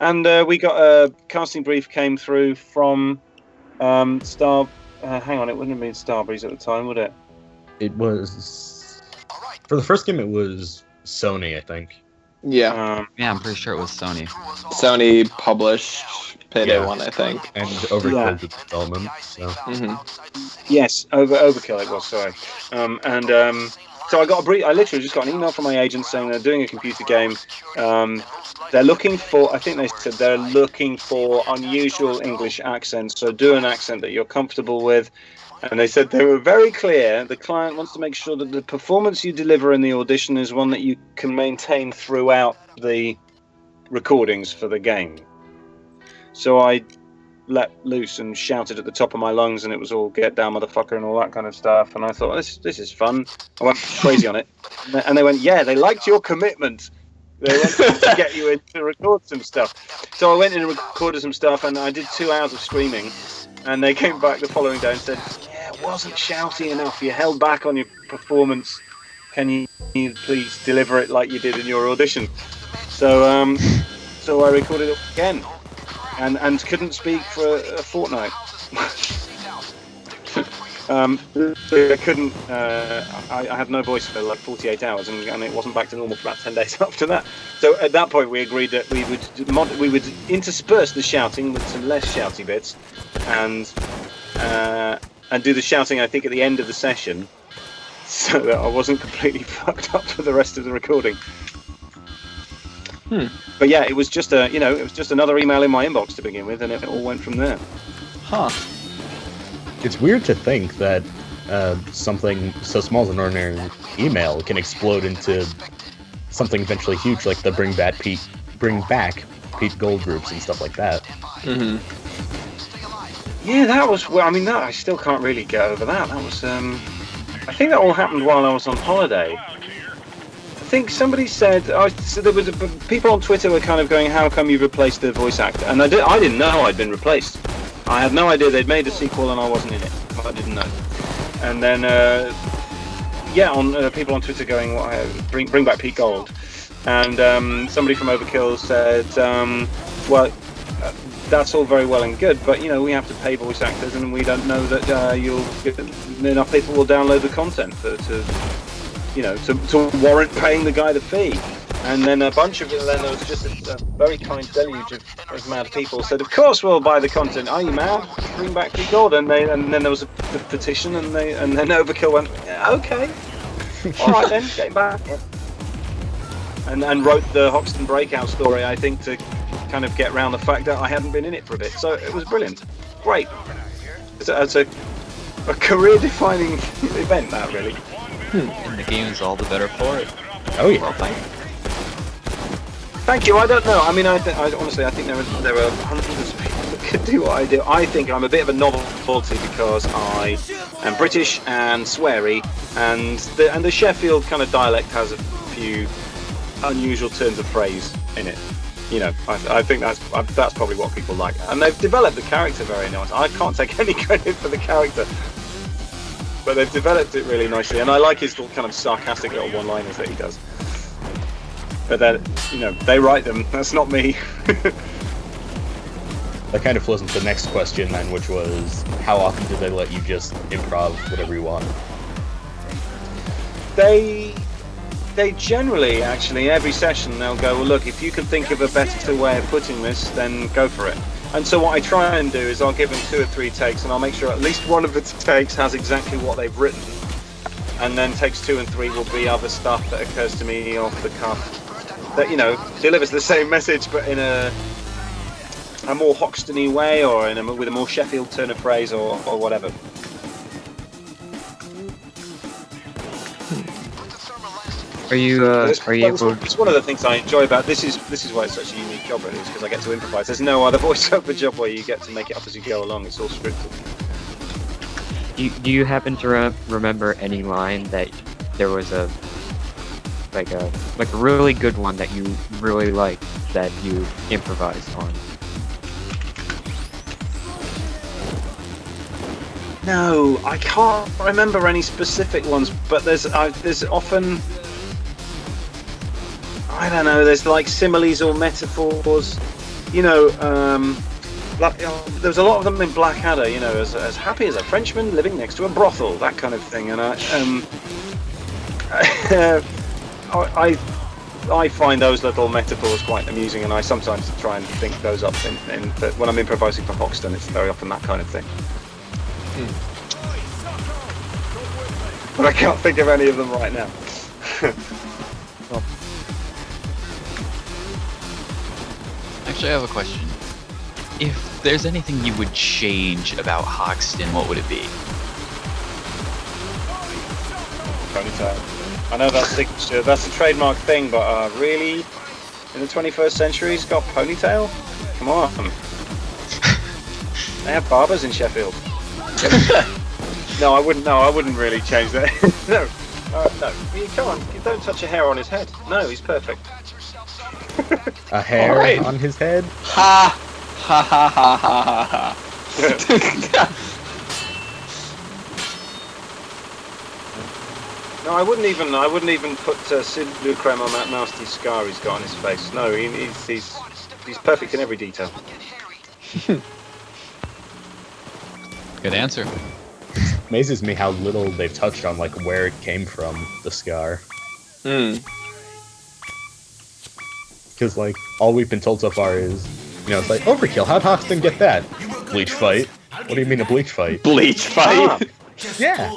And we got a casting brief came through from Star. Hang on, it wouldn't have been Starbreeze at the time, would it?
It was... For the first game, it was Sony, I think.
Yeah.
Yeah, I'm pretty sure it was Sony.
Sony published Payday 1, I think.
And Overkill did development. So.
Yes, Overkill it was, sorry. So I got a brief. I literally just got an email from my agent saying they're doing a computer game. They're looking for, I think they said they're looking for unusual English accents, so do an accent that you're comfortable with. And they said they were very clear. The client wants to make sure that the performance you deliver in the audition is one that you can maintain throughout the recordings for the game. So I let loose and shouted at the top of my lungs, and it was all "get down, motherfucker" and all that kind of stuff. And I thought, this is fun. I went crazy on it, and they went, yeah, they liked your commitment. They wanted to get you in to record some stuff. So I went in and recorded some stuff, and I did 2 hours of screaming. And they came back the following day and said, yeah, it wasn't shouty enough. You held back on your performance. Can you please deliver it like you did in your audition? So I recorded it again and couldn't speak for a fortnight. I couldn't. I had no voice for like 48 hours, and it wasn't back to normal for about 10 days after that. So at that point, we agreed that we would intersperse the shouting with some less shouty bits, and do the shouting, I think, at the end of the session, so that I wasn't completely fucked up for the rest of the recording. But yeah, it was just another email in my inbox to begin with, and it all went from there.
Huh.
It's weird to think that something so small as an ordinary email can explode into something eventually huge, like the bring back Pete Gold groups and stuff like that.
Yeah, that was. Well, I mean, that I still can't really get over that. That was. I think that all happened while I was on holiday. I think somebody said, so there was people on Twitter were kind of going, how come you've replaced the voice actor? And I didn't know I'd been replaced. I had no idea they'd made a sequel and I wasn't in it. I didn't know. And then, people on Twitter going, bring back Pete Gold. And somebody from Overkill said, that's all very well and good, but we have to pay voice actors, and we don't know that enough people will download the content to warrant paying the guy the fee. And then a bunch of then there was just a very kind deluge of mad people said, of course we'll buy the content. Are you mad? Bring back Pete Gold. And then there was a petition, and then Overkill went, okay, all right then, get him back. And wrote the Hoxton breakout story, I think, to kind of get around the fact that I hadn't been in it for a bit. So it was brilliant. Great. It's a career-defining event, that really.
And the game is all the better for it.
Oh yeah.
Well,
Thank you. I don't know. I mean, honestly, I think there are hundreds of people that could do what I do. I think I'm a bit of a novelty because I am British and sweary, and the Sheffield kind of dialect has a few unusual turns of phrase in it. I think that's probably what people like, and they've developed the character very nice. I can't take any credit for the character, but they've developed it really nicely, and I like his little kind of sarcastic little one-liners that he does. But then, they write them. That's not me.
That kind of flows into the next question then, which was, how often do they let you just improv whatever you want?
They generally, actually, every session they'll go, well, look, if you can think of a better way of putting this, then go for it. And so what I try and do is I'll give them 2 or 3 takes, and I'll make sure at least one of the takes has exactly what they've written. And then takes 2 and 3 will be other stuff that occurs to me off the cuff that, delivers the same message, but in a more Hoxton-y way, or with a more Sheffield turn of phrase, or whatever.
Are you able?
It's one of the things I enjoy about this is why it's such a unique job, really, is because I get to improvise. There's no other voiceover job where you get to make it up as you go along. It's all scripted.
Do you happen to remember any line that there was a really good one that you really liked that you improvised on?
No, I can't remember any specific ones, but there's often, I don't know, there's like similes or metaphors, there's a lot of them in Blackadder, as happy as a Frenchman living next to a brothel, that kind of thing, and I find those little metaphors quite amusing, and I sometimes try and think those up but when I'm improvising for Hoxton, it's very often that kind of thing. But I can't think of any of them right now.
Actually, I have a question. If there's anything you would change about Hoxton, what would it be?
Ponytail. I know that's signature, that's a trademark thing, but really, in the 21st century, he's got ponytail? Come on. They have barbers in Sheffield. No, I wouldn't really change that. No. You can't. You don't touch a hair on his head. No, he's perfect.
A hair on his head?
Ha! Ha ha ha ha ha ha.
No, I wouldn't even put Sidu Creme on that nasty scar he's got on his face. No, he's perfect in every detail.
Good answer.
Amazes me how little they've touched on where it came from, the scar. Because all we've been told so far is, it's like, overkill, how'd Hoxton get that? Bleach fight. What do you mean a bleach fight?
Bleach fight?
Yeah.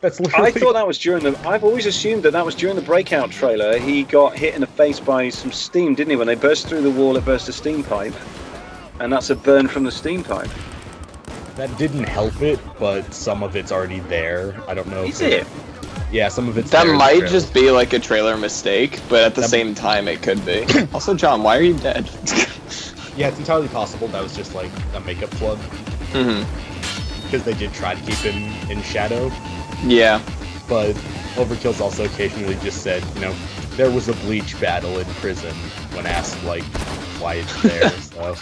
That's literally...
I thought that was I've always assumed that was during the Breakout trailer. He got hit in the face by some steam, didn't he? When they burst through the wall, it burst a steam pipe. And that's a burn from the steam pipe.
That didn't help it, but some of it's already there. I don't know.
Is it?
Yeah, some of it's
that
there.
Might just be a trailer mistake, but at the same time it could be. Also, John, why are you dead?
Yeah, it's entirely possible that was just a makeup plug.
Mm-hmm.
Because they did try to keep him in shadow.
Yeah.
But Overkill's also occasionally just said, you know, there was a bleach battle in prison when asked, like, why it's there, so...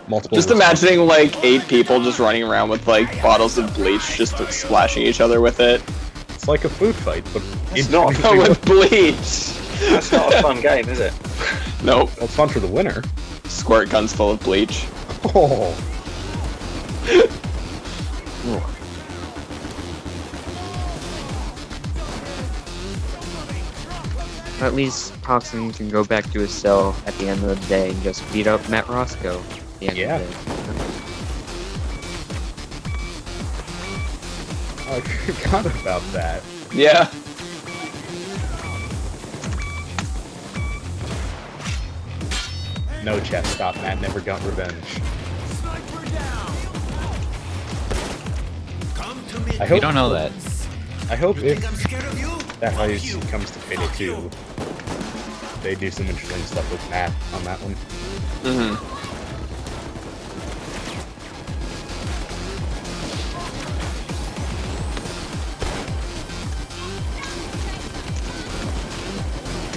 Multiple
Just imagining, like, 8 people just running around with, like, bottles of bleach, just splashing each other with it.
It's like a food fight, but
It's not
Oh, with bleach!
That's not a fun game, is it?
Nope.
Well, it's fun for the winner.
Squirt guns full of bleach.
Oh.
At least Toxin can go back to his cell at the end of the day and just beat up Matt Roscoe at the end
Yeah.
of the day.
I forgot about that.
Yeah.
No, chat, stop. Matt never got revenge. I
You
hope,
don't know that.
I hope if that race comes to Payday 2, they do some interesting stuff with Matt on that one.
Mm-hmm.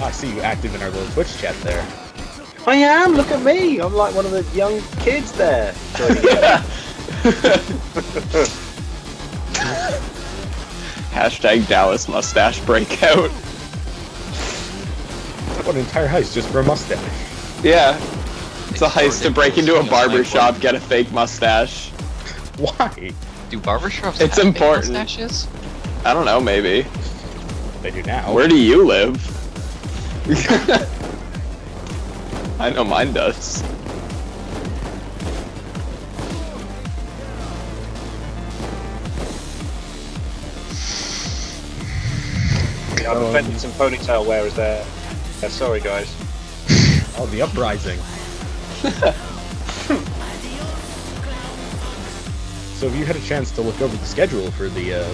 I see you active in our little Twitch chat there.
I am. Look at me. I'm like one of the young kids there.
Hashtag Dallas mustache breakout.
What an entire heist just for a mustache.
Yeah. It's a heist to break into a barber shop, get a fake mustache.
Why?
Do barbershops
It's
have fake
important.
mustaches?
I don't know, maybe.
They do now.
Where do you live? I know mine does.
Yeah, I've offended some ponytail wearers there. Yeah, sorry, guys.
Oh, the uprising. So have you had a chance to look over the schedule for the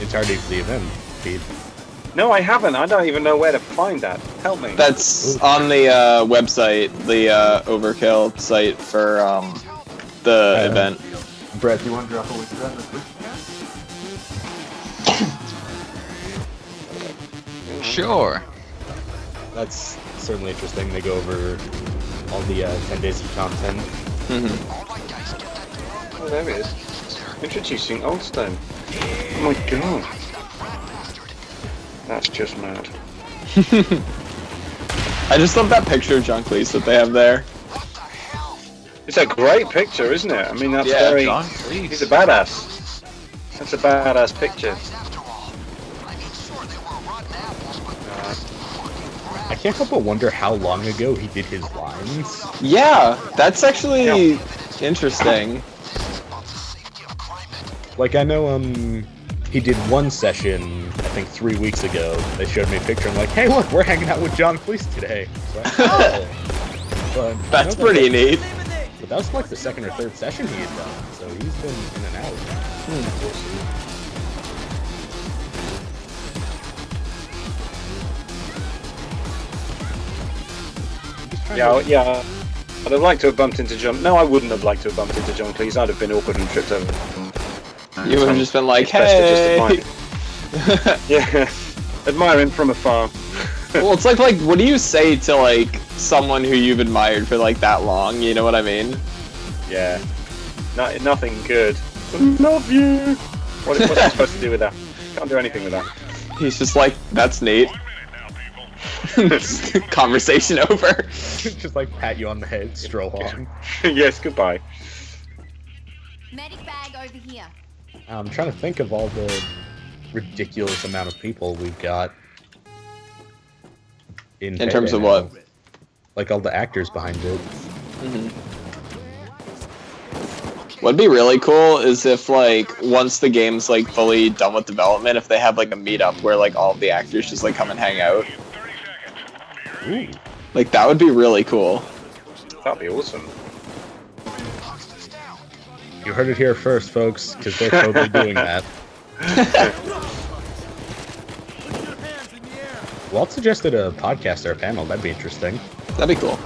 entirety of the event, Pete?
No, I haven't. I don't even know where to find that. Help me.
That's on the website, the Overkill site for the event.
Brett, do you want to drop a link to that in the Twitch chat?
Sure.
That's certainly interesting. They go over all the 10 days of content.
Mm-hmm.
Oh, there it is. Introducing Oldstone. Oh my god. That's just mad.
I just love that picture of John Cleese that they have there.
It's a great picture, isn't it? I mean, that's
Yeah,
very...
John Cleese.
He's a badass. That's a badass picture.
I can't help but wonder how long ago he did his lines.
Yeah, that's actually interesting.
Like, I know, he did one session, I think 3 weeks ago. They showed me a picture. I'm like, hey, look, we're hanging out with John Cleese today. So, oh. But,
That's pretty neat.
But that was like the second or third session he had done, so he's been in and out.
Yeah. I'd have liked to have bumped into John. No, I wouldn't have liked to have bumped into John Cleese. I'd have been awkward and tripped over.
You would have just been like,
It's best to
hey.
just admire. Yeah, admire him from afar.
Well, it's like, what do you say to, like, someone who you've admired for, like, that long? You know what I mean?
Yeah, nothing good. Love you. What's he supposed to do with that? Can't do anything with that.
He's just like, that's neat. Conversation over.
Just like pat you on the head, stroll on.
Yes, goodbye.
Medic bag over here.
I'm trying to think of all the ridiculous amount of people we've got. In
terms of
now.
what?
Like all the actors behind it.
Mm-hmm. What'd be really cool is if, like, once the game's, like, fully done with development, if they have, like, a meetup where, like, all of the actors just, like, come and hang out.
Ooh.
Like, that would be really cool.
That'd be awesome.
You heard it here first, folks, because they're totally doing that. Walt suggested a podcast or a panel. That'd be interesting.
That'd be cool.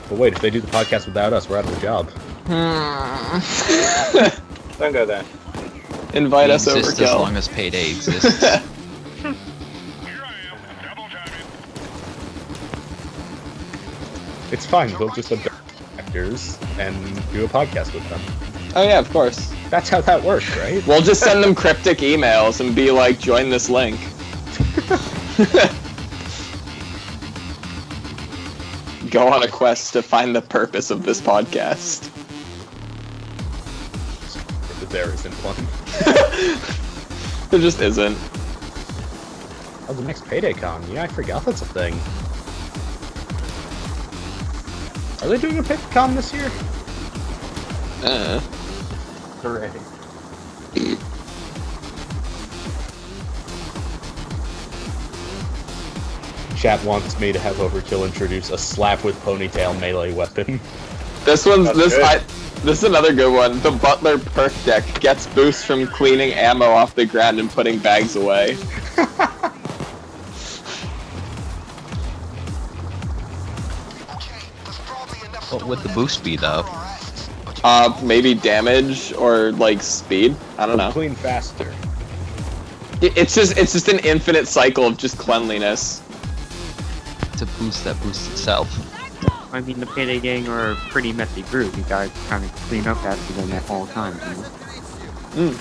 But wait, if they do the podcast without us, we're out of a job.
Don't go there.
Invite us
Exist as
Overkill.
long as Payday exists.
It's fine. We'll just adopt actors and do a podcast with them.
Oh yeah, of course.
That's how that works, right?
We'll just send them cryptic emails and be like, join this link. Go on a quest to find the purpose of this podcast.
If there isn't one.
There just isn't.
Oh, the next Payday Con. Yeah, I forgot that's a thing. Are they doing a Payday Con this year?
Hooray.
Chat wants me to have Overkill introduce a slap with ponytail melee weapon.
This is another good one. The Butler perk deck gets boost from cleaning ammo off the ground and putting bags away.
What would the boost be though?
Maybe damage or like speed. I don't know.
Clean faster.
It's just an infinite cycle of just cleanliness.
To boost that boost itself.
I mean, the Payday Gang are a pretty messy group. You gotta kind of clean up after them at all times, you know?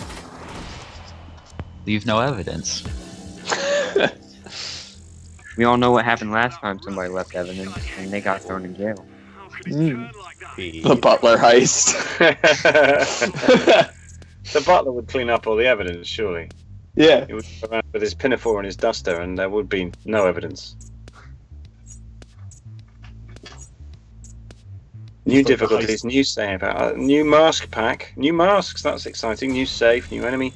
Leave no evidence.
We all know what happened last time somebody left evidence, and they got thrown in jail.
The Butler heist.
The butler would clean up all the evidence, surely.
Yeah.
He would go around with his pinafore and his duster, and there would be no evidence. New difficulties, new save, new mask pack, new masks, that's exciting, new safe, new enemy.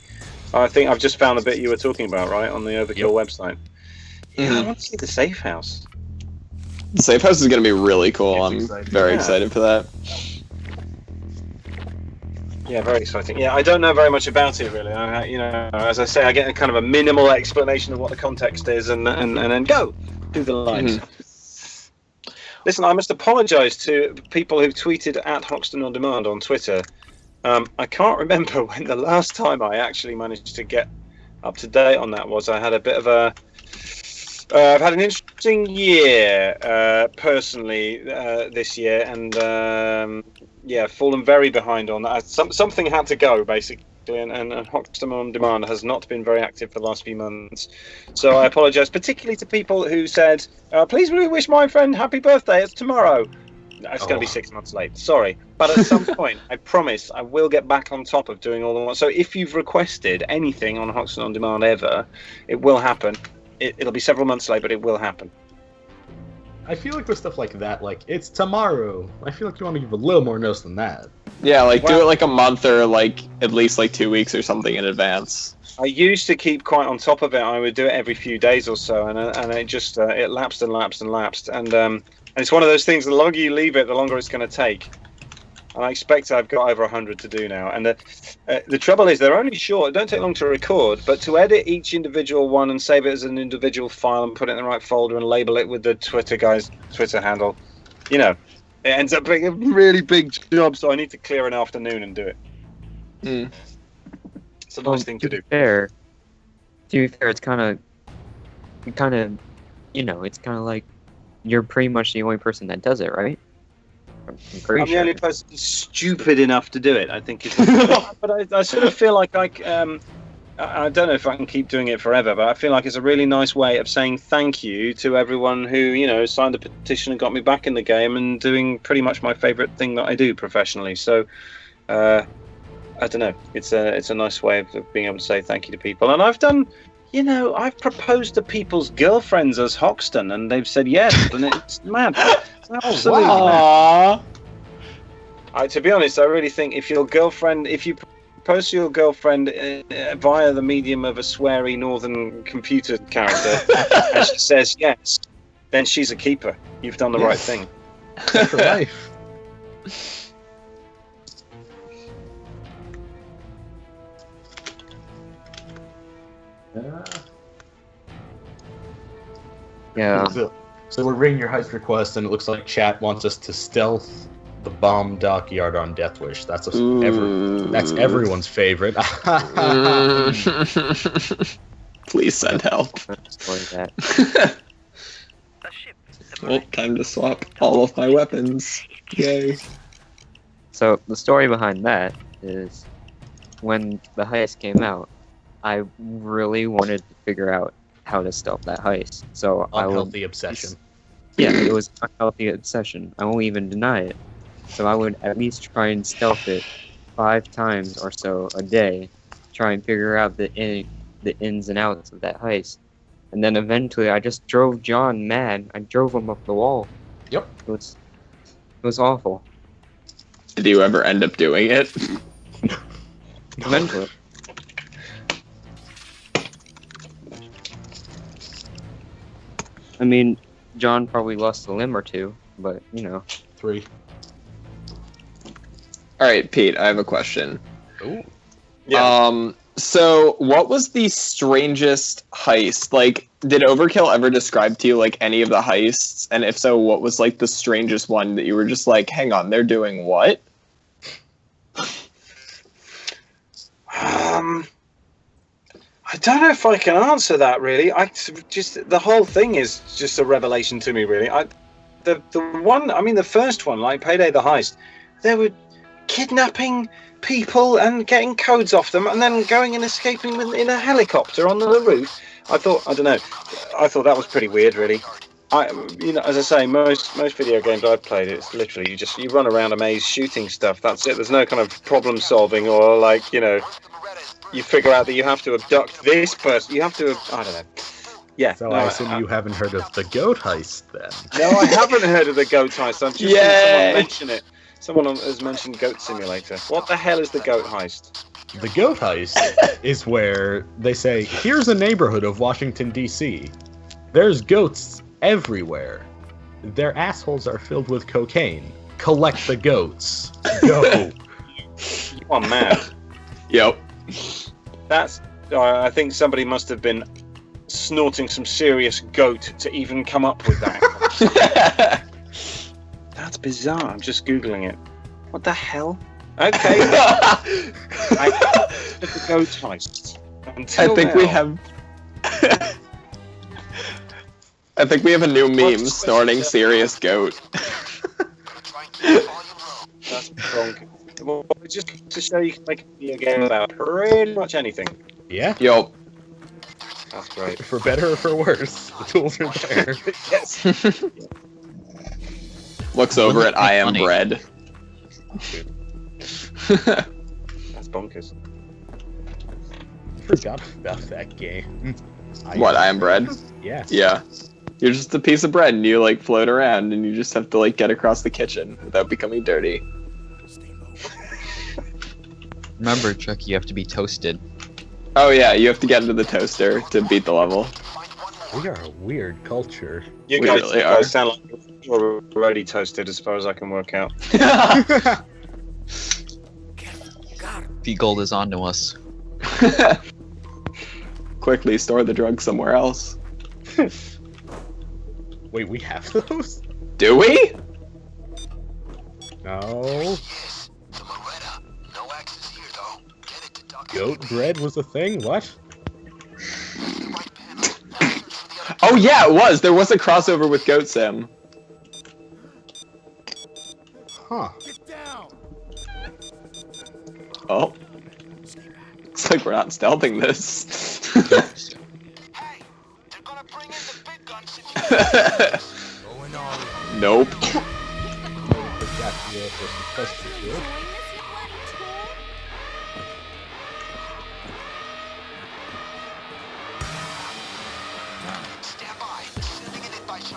I think I've just found the bit you were talking about, right, on the Overkill website. Yeah, I want to see the safe house.
The safe house is going to be really cool. I'm very
Yeah.
excited for that.
Yeah, very exciting. Yeah, I don't know very much about it really. You know, as I say, I get a kind of a minimal explanation of what the context is, and then go do the lines. Listen, I must apologise to people who've tweeted at Hoxton on Demand on Twitter. I can't remember when the last time I actually managed to get up to date on that was. I had a bit of a. I've had an interesting year personally this year, and fallen very behind on that. Something had to go basically, and Hoxton on Demand has not been very active for the last few months. So I apologise, particularly to people who said, "Please wish my friend happy birthday. It's tomorrow." It's going to be 6 months late. Sorry, but at some point, I promise I will get back on top of doing all the ones. So if you've requested anything on Hoxton on Demand ever, it will happen. It'll be several months late, but it will happen.
I feel like with stuff like that, like, it's tomorrow. I feel like you want to give a little more notice than that.
Yeah, like do it like a month or like at least like 2 weeks or something in advance.
I used to keep quite on top of it. I would do it every few days or so, and it just it lapsed and lapsed and lapsed. And it's one of those things. The longer you leave it, the longer it's going to take. And I expect I've got over 100 to do now. And the trouble is, they're only short. It don't take long to record, but to edit each individual one and save it as an individual file and put it in the right folder and label it with the Twitter guy's Twitter handle, you know, it ends up being a really big job. So I need to clear an afternoon and do it. It's a nice thing to do.
To be fair, it's kind of, you know, it's kind of like you're pretty much the only person that does it, right? I'm
the only person stupid enough to do it, I think. But I sort of feel like I don't know if I can keep doing it forever, but I feel like it's a really nice way of saying thank you to everyone who, you know, signed a petition and got me back in the game and doing pretty much my favourite thing that I do professionally. So, I don't know. It's a nice way of being able to say thank you to people. And I've done, you know, I've proposed to people's girlfriends as Hoxton, and they've said yes, and it's mad. It's absolutely mad. To be honest, I really think if you propose to your girlfriend via the medium of a sweary northern computer character, and she says yes, then she's a keeper. You've done the right thing.
For life.
Yeah.
So we're reading your heist request, and it looks like chat wants us to stealth the bomb dockyard on Death Wish. That's everyone's favorite.
Please send help. Well, time to swap all of my weapons. Yay.
So the story behind that is, when the heist came out, I really wanted to figure out how to stealth that heist. So
Unhealthy obsession.
Yeah, it was an unhealthy obsession. I won't even deny it. So I would at least try and stealth it 5 times or so a day, try and figure out the ins and outs of that heist. And then eventually I just drove John mad. I drove him up the wall.
Yep.
It was awful.
Did you ever end up doing it?
Eventually. I mean, John probably lost a limb or two, but, you know.
3.
Alright, Pete, I have a question.
Ooh.
Yeah.
So what was the strangest heist? Like, did Overkill ever describe to you, like, any of the heists? And if so, what was, like, the strangest one that you were just like, hang on, they're doing what?
I don't know if I can answer that really. The whole thing is just a revelation to me really. The first one, like Payday the Heist, they were kidnapping people and getting codes off them and then going and escaping in a helicopter on the roof. I thought that was pretty weird really. As I say, most video games I've played, it's literally you run around a maze shooting stuff. That's it. There's no kind of problem solving or like, you figure out that you have to abduct this person. You have to, I don't know. Yeah.
So I assume you haven't heard of the goat heist then.
No, I haven't heard of the goat heist. I'm just seeing someone mention it. Someone has mentioned Goat Simulator. What the hell is the goat heist?
The goat heist is where they say, here's a neighborhood of Washington, D.C. There's goats everywhere. Their assholes are filled with cocaine. Collect the goats. Go.
You are mad.
Yep.
I think somebody must have been snorting some serious goat to even come up with that. That's bizarre. I'm just Googling it. What the hell? Okay. The goat heist.
I think we have a new meme, snorting serious goat.
That's wrong. Well, just to show you can make a video game about pretty much anything.
Yeah?
Yup.
That's great.
For better or for worse, the tools are there.
Yes.
Looks over at I Am Bread.
That's bonkers.
Forgot about that game.
I Am Bread?
Yes.
Yeah. You're just a piece of bread and you like float around and you just have to like get across the kitchen without becoming dirty.
Remember, Chuck, you have to be toasted.
Oh yeah, you have to get into the toaster to beat the level.
We are a weird culture.
You
We
guys,
really are.
sound like you're already toasted as far as I can work out.
Pete Gold is onto us.
Quickly store the drug somewhere else.
Wait, we have those?
Do we?
No. Goat bread was a thing? What?
Oh yeah, it was. There was a crossover with Goat Sim.
Huh.
Oh. Looks like we're not stealthing this. Nope.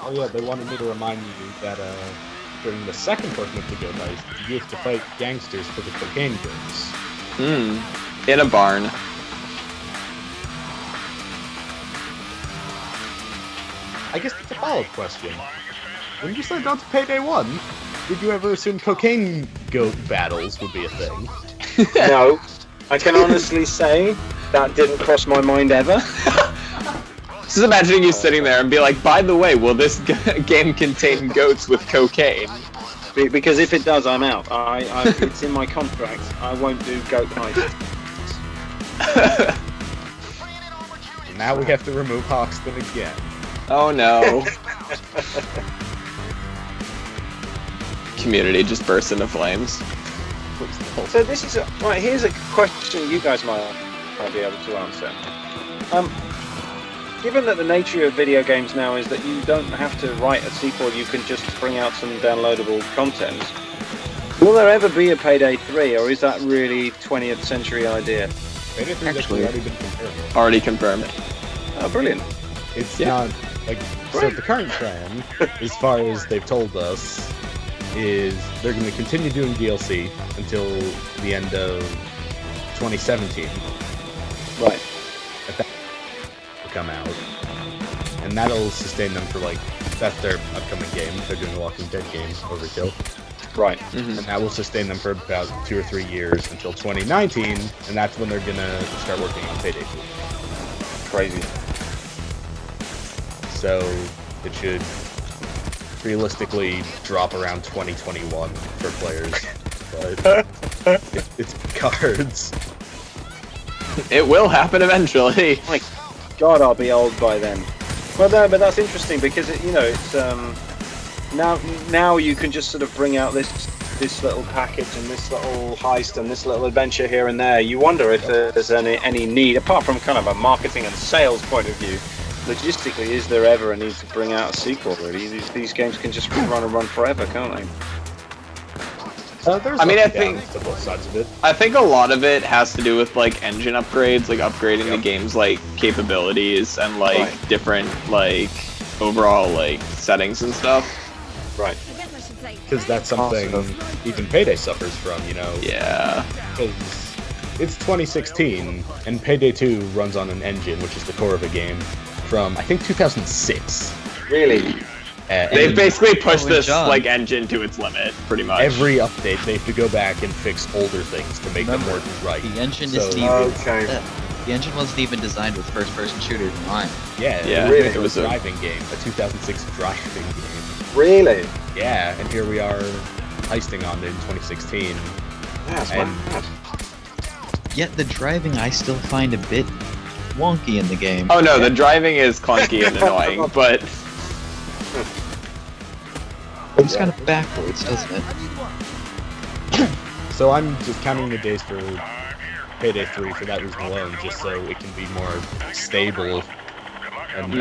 Oh yeah, they wanted me to remind you that during the second portion of the Goat Heist, you have to fight gangsters for the cocaine goods.
In a barn.
I guess that's a follow-up question. When you signed on to Payday 1, did you ever assume cocaine goat battles would be a thing?
No. I can honestly say that didn't cross my mind ever.
Just imagining you sitting there and be like, by the way, will this game contain goats with cocaine?
Because if it does, I'm out. It's in my contract. I won't do goat heist.
Now we have to remove Hoxton again.
Oh no. community just bursts into flames.
So this is right. Here's a question you guys might be able to answer. Given that the nature of video games now is that you don't have to write a sequel, you can just bring out some downloadable content. Will there ever be a Payday 3, or is that really 20th century idea?
Payday 3 has actually already been confirmed.
Already confirmed.
Oh, brilliant.
It's not like so. The current plan, as far as they've told us, is they're going to continue doing DLC until the end of 2017.
Right.
At that will come out, and that'll sustain them for like that's their upcoming game. They're doing a Walking Dead game, Overkill.
Right.
And that will sustain them for about 2 or 3 years until 2019, and that's when they're gonna start working on Payday 2.
Crazy.
So it should realistically drop around 2021 for players, but it's cards.
It will happen eventually.
My God, I'll be old by then. Well, no, but that's interesting because it's now you can just sort of bring out this little package and this little heist and this little adventure here and there. You wonder if there's any need, apart from kind of a marketing and sales point of view. Logistically, is there ever a need to bring out a sequel? Really, these games can just run forever, can't they?
There's
I think
to both sides of it.
I think a lot of it has to do with like engine upgrades, like upgrading the game's like capabilities and like different like overall like settings and stuff.
Right.
Because that's something even Payday suffers from,
Yeah.
Because it's 2016, and Payday 2 runs on an engine, which is the core of the game, from, I think, 2006.
Really?
They've basically pushed this like engine to its limit, pretty much.
Every update, they have to go back and fix older things to make them work right.
The engine
So-
isn't even. The engine wasn't even designed with first-person shooters in mind.
Yeah,
really?
It was a driving game, a 2006 driving game.
Really?
Yeah, and here we are heisting on it in 2016.
That's
And-
mad.
Yet the driving I still find a bit wonky in the game.
Oh no, the driving is clunky and annoying, but
It's kind of backwards, doesn't it?
So I'm just counting the days for Payday 3 for that reason alone, just so it can be more stable and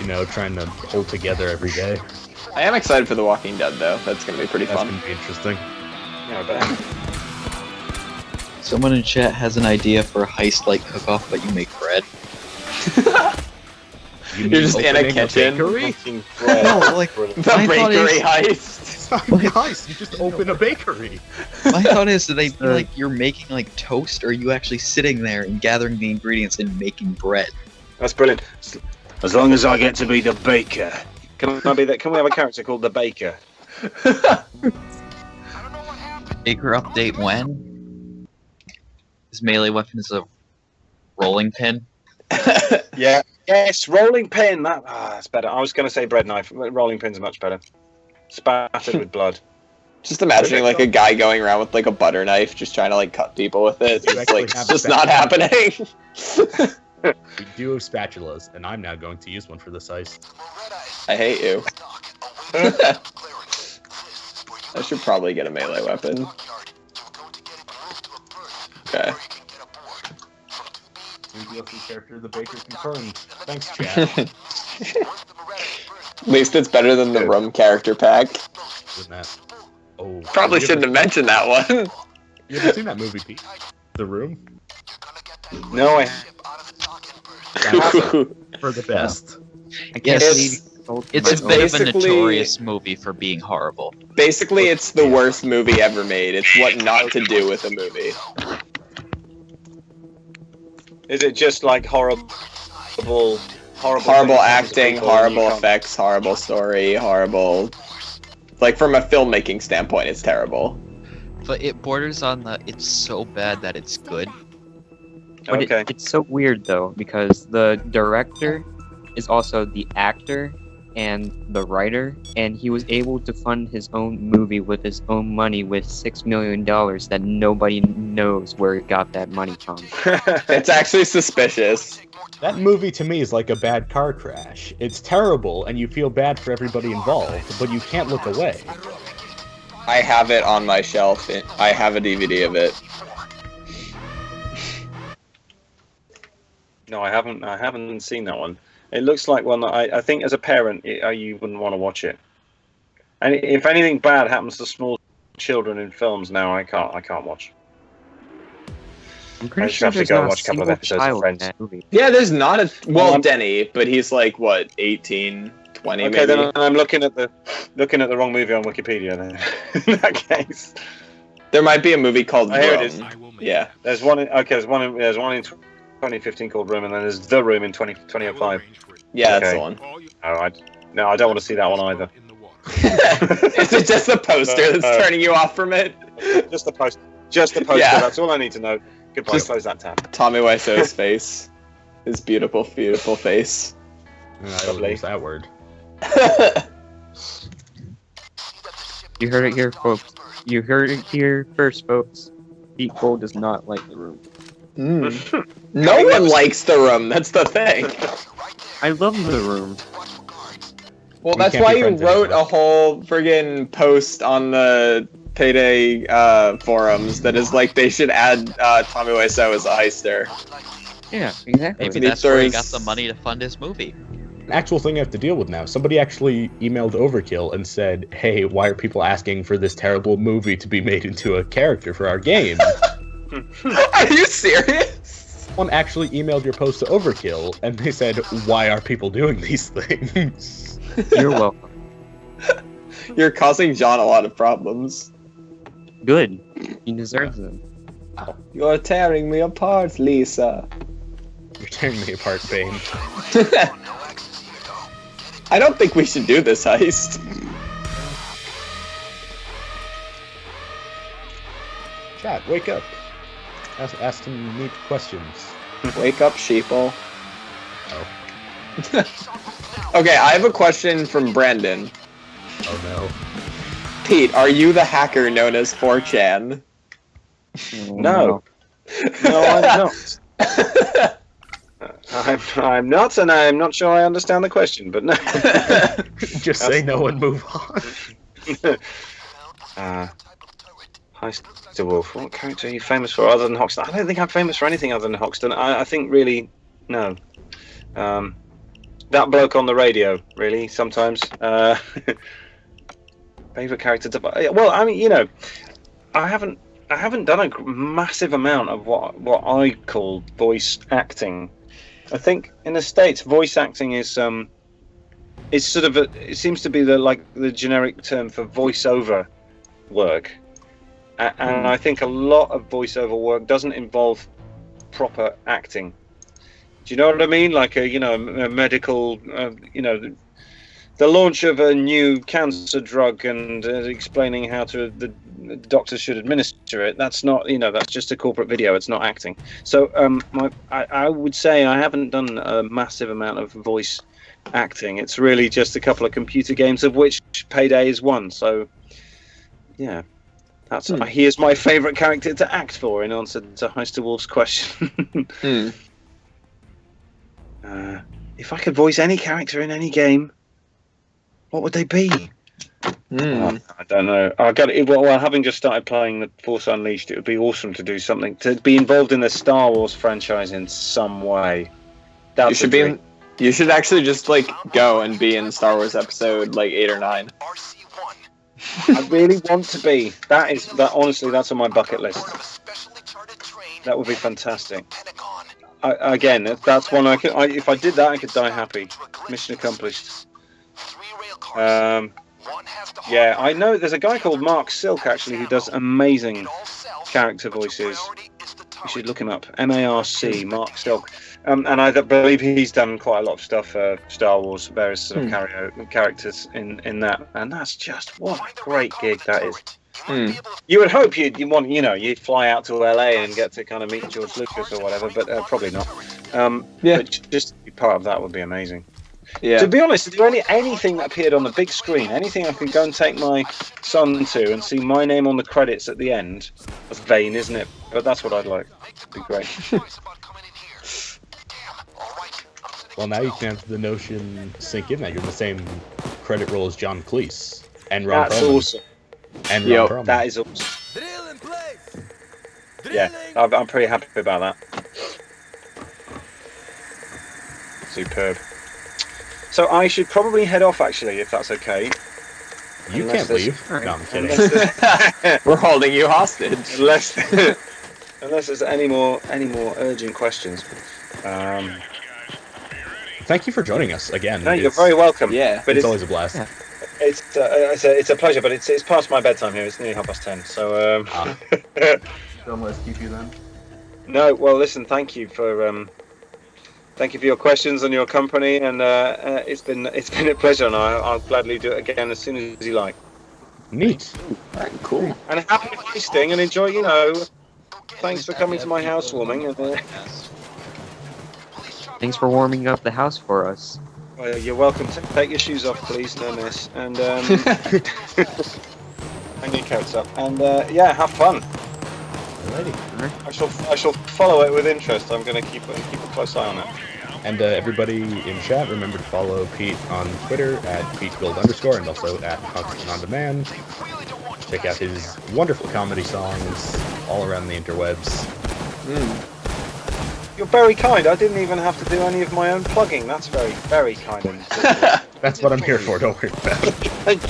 not, trying to hold together every day.
I am excited for The Walking Dead though. That's gonna be pretty
That's
fun.
gonna be interesting.
Yeah, I bet.
Someone in chat has an idea for a heist-like cook-off, but you make bread.
You
You're just in a
opening
kitchen.
bakery?
Making bread.
No, like,
The
my thought
bakery
is-
heist.
It's not a heist, you just open a bakery.
My thought is, do they feel like you're making like toast, or are you actually sitting there and gathering the ingredients and making bread?
That's brilliant. As long as I get to be the baker. Can I be that? Can we have a character called the baker?
Baker update when? His melee weapon is a rolling pin.
Yeah. Yes, rolling pin. That's better. I was going to say bread knife. Rolling pin's much better. Spattered with blood.
Just imagining like a guy going around with like a butter knife, just trying to like cut people with it.
You
It's like
actually have
just
a
not happening.
We do have spatulas, and I'm now going to use one for this heist.
I hate you. I should probably get a melee weapon. Okay.
New DLC character, the baker confirmed. Thanks, chat.
At least it's better than the rum character pack.
Isn't that? Oh,
Probably shouldn't have mentioned that one.
You ever seen that movie, Pete? The Room?
No,
For the best.
I can't
Yes,
believe
it's a bit of a
basically-
notorious movie for being horrible.
Basically, it's the worst movie ever made. It's what not to do with a movie.
Is it just like horrible
Horrible
things
acting,
people
horrible
you can't-
effects, horrible story, horrible... Like, from a filmmaking standpoint, it's terrible.
But it borders on the it's so bad that it's good.
But
Okay.
it's so weird though, because the director is also the actor and the writer, and he was able to fund his own movie with his own money with $6 million that nobody knows where he got that money from.
It's actually suspicious.
That movie to me is like a bad car crash. It's terrible, and you feel bad for everybody involved, but you can't look away.
I have it on my shelf. I have a DVD of it.
No, I haven't seen that one. It looks like one that I think as a parent you wouldn't want to watch it. And if anything bad happens to small children in films now, I can't watch.
I'm
I
pretty
just
sure
have to
there's
go
not
watch a couple of
single
episodes of
child in
Friends.
that movie.
Yeah, there's not a
Well,
Denny, but he's like what 18, 20
Okay,
maybe.
then I'm looking at the wrong movie on Wikipedia. Then in that case,
There might be a movie called
Oh, here it
Room. Yeah.
there's one. There's one in 2015 called Room, and then there's The Room in 2005.
Yeah, that's
Okay.
the one.
Oh, I don't want to see that one either.
Is it just the poster that's turning you off from it?
Just the poster. Just the poster.
Yeah.
That's all I need to know. Goodbye.
Just-
Close that tab.
Tommy Wiseau's face. His beautiful, beautiful face.
I
Lovely.
use that word.
You heard it here, folks. You heard it here first, folks. Pete Cole does not like The Room.
No one likes The Room, that's the thing.
I love The Room.
Well,
We
that's
can't
why
be
you
friends
wrote
anymore.
a whole friggin' post on the Payday forums that is like they should add Tommy Wiseau as a heister.
Yeah, exactly.
Maybe
He
that's where he got
throws-
the money to fund his movie.
An actual thing I have to deal with now. Somebody actually emailed Overkill and said, "Hey, why are people asking for this terrible movie to be made into a character for our game?"
Are you serious?
Someone actually emailed your post to Overkill, and they said, "Why are people doing these things?"
You're welcome.
You're causing John a lot of problems.
Good. He deserves them.
You're tearing me apart, Lisa.
You're tearing me apart, Bane.
I don't think we should do this heist.
Chat, wake up. Ask some neat questions.
Wake up, sheeple.
Oh.
Okay, I have a question from Brandon.
Oh no.
Pete, are you the hacker known as 4chan?
No. No, I'm not. I'm not, and I'm not sure I understand the question, but no.
Just say no and move on.
Heister Wolf, what character are you famous for other than Hoxton? I don't think I'm famous for anything other than Hoxton. I think really, no. That bloke on the radio, really, sometimes. Favorite character to... Well, I mean, you know, I haven't done a massive amount of what I call voice acting. I think in the States, voice acting is sort of it seems to be the generic term for voiceover work, and I think a lot of voiceover work doesn't involve proper acting. Do you know what I mean? Like a medical, the launch of a new cancer drug and explaining how the doctors should administer it. That's not, that's just a corporate video. It's not acting. So I would say I haven't done a massive amount of voice acting. It's really just a couple of computer games, of which Payday is one. So yeah, that's he is my favourite character to act for, in answer to Heister Wolf's question. If I could voice any character in any game, what would they be? I don't know. Well, having just started playing the Force Unleashed, it would be awesome to do something, to be involved in the Star Wars franchise in some way.
You should be. You should actually just go and be in Star Wars episode 8 or 9.
I really want to be. Honestly, that's on my bucket list. That would be fantastic. Again, that's one I could. If I did that, I could die happy. Mission accomplished. Yeah, I know there's a guy called Mark Silk actually who does amazing character voices. You should look him up. M-A-R-C, Mark Silk. And I believe he's done quite a lot of stuff for Star Wars, various sort of characters in that. And that's just, what a great gig that is. You would hope you'd fly out to LA and get to kind of meet George Lucas or whatever, but probably not.
Yeah.
But just to be part of that would be amazing.
Yeah.
To be honest, is there anything that appeared on the big screen, anything I can go and take my son to and see my name on the credits at the end? That's vain, isn't it? But that's what I'd like. It'd be great.
Well, now you can have the notion sink in that you're the same credit roll as John Cleese and Ron
That's
Perlman.
awesome.
And
Yo,
Ron Perlman.
That is awesome. Yeah, I'm pretty happy about that. Superb. So I should probably head off, actually, if that's okay.
You
Unless
can't
there's-
leave. No, I'm kidding.
We're holding you hostage.
unless there's any more urgent questions.
Thank you for joining us again.
No, you're very welcome.
Yeah.
But
It's always a blast.
Yeah.
it's a pleasure, but it's past my bedtime here. It's nearly 10:30. So
Don't let us keep you then.
no. Well, listen. Thank you for your questions and your company, and it's been a pleasure, and I'll gladly do it again as soon as you like.
Neat.
Alright, cool.
And happy feasting, and enjoy. Thanks for coming to my housewarming. And
Thanks for warming up the house for us.
well, you're welcome. Take your shoes off, please, no miss, and hang your coats up, and yeah, have fun.
Alrighty.
I shall follow it with interest. I'm going to keep a close eye on it.
And everybody in chat, remember to follow Pete on Twitter at PeteGold_ and also at Hoxton On Demand. Check out his wonderful comedy songs all around the interwebs.
You're very kind. I didn't even have to do any of my own plugging. That's very, very kind of you.
That's what I'm here for, don't worry about it.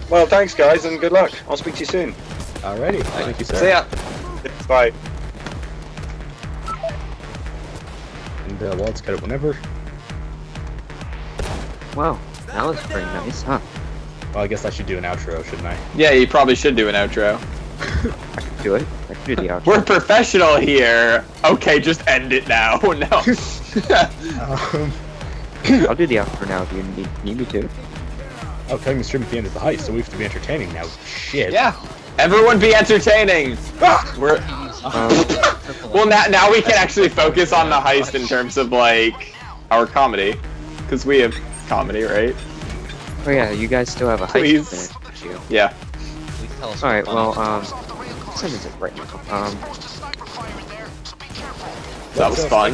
Well, thanks, guys, and good luck. I'll speak to you soon.
Alrighty, thank you, sir.
See ya.
Bye.
And well, let's cut it whenever.
Wow, that was pretty nice, huh?
Well, I guess I should do an outro, shouldn't I?
Yeah, you probably should do an outro.
I could do it. I could do the outro.
We're professional here. Okay, just end it now. No.
I'll do the outro now if you need me to.
Oh, cutting the stream at the end of the heist, so we have to be entertaining now. Shit.
Yeah. Everyone be entertaining. We're well now we can actually focus on the heist in terms of like our comedy, because we have comedy, right?
Oh yeah, you guys still have a heist to
Please.
finish, don't you?
Yeah.
Please tell us.
Alright,
what
well, send it right now.
That was fun.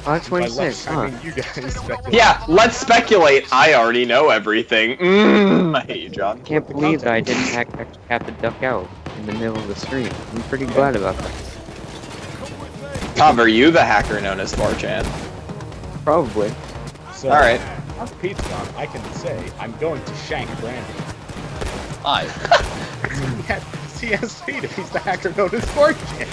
526,
I
huh?
mean, you guys speculate.
Yeah, let's speculate. I already know everything. I hate you, John.
Can't believe that I didn't have to duck out in the middle of the stream. I'm pretty glad about that.
Tom, are you the hacker known as 4chan?
Probably.
So,
Alright.
now Pete's gone, I can say I'm going to shank Brandon.
Why?
He has Pete if he's the hacker known as 4chan.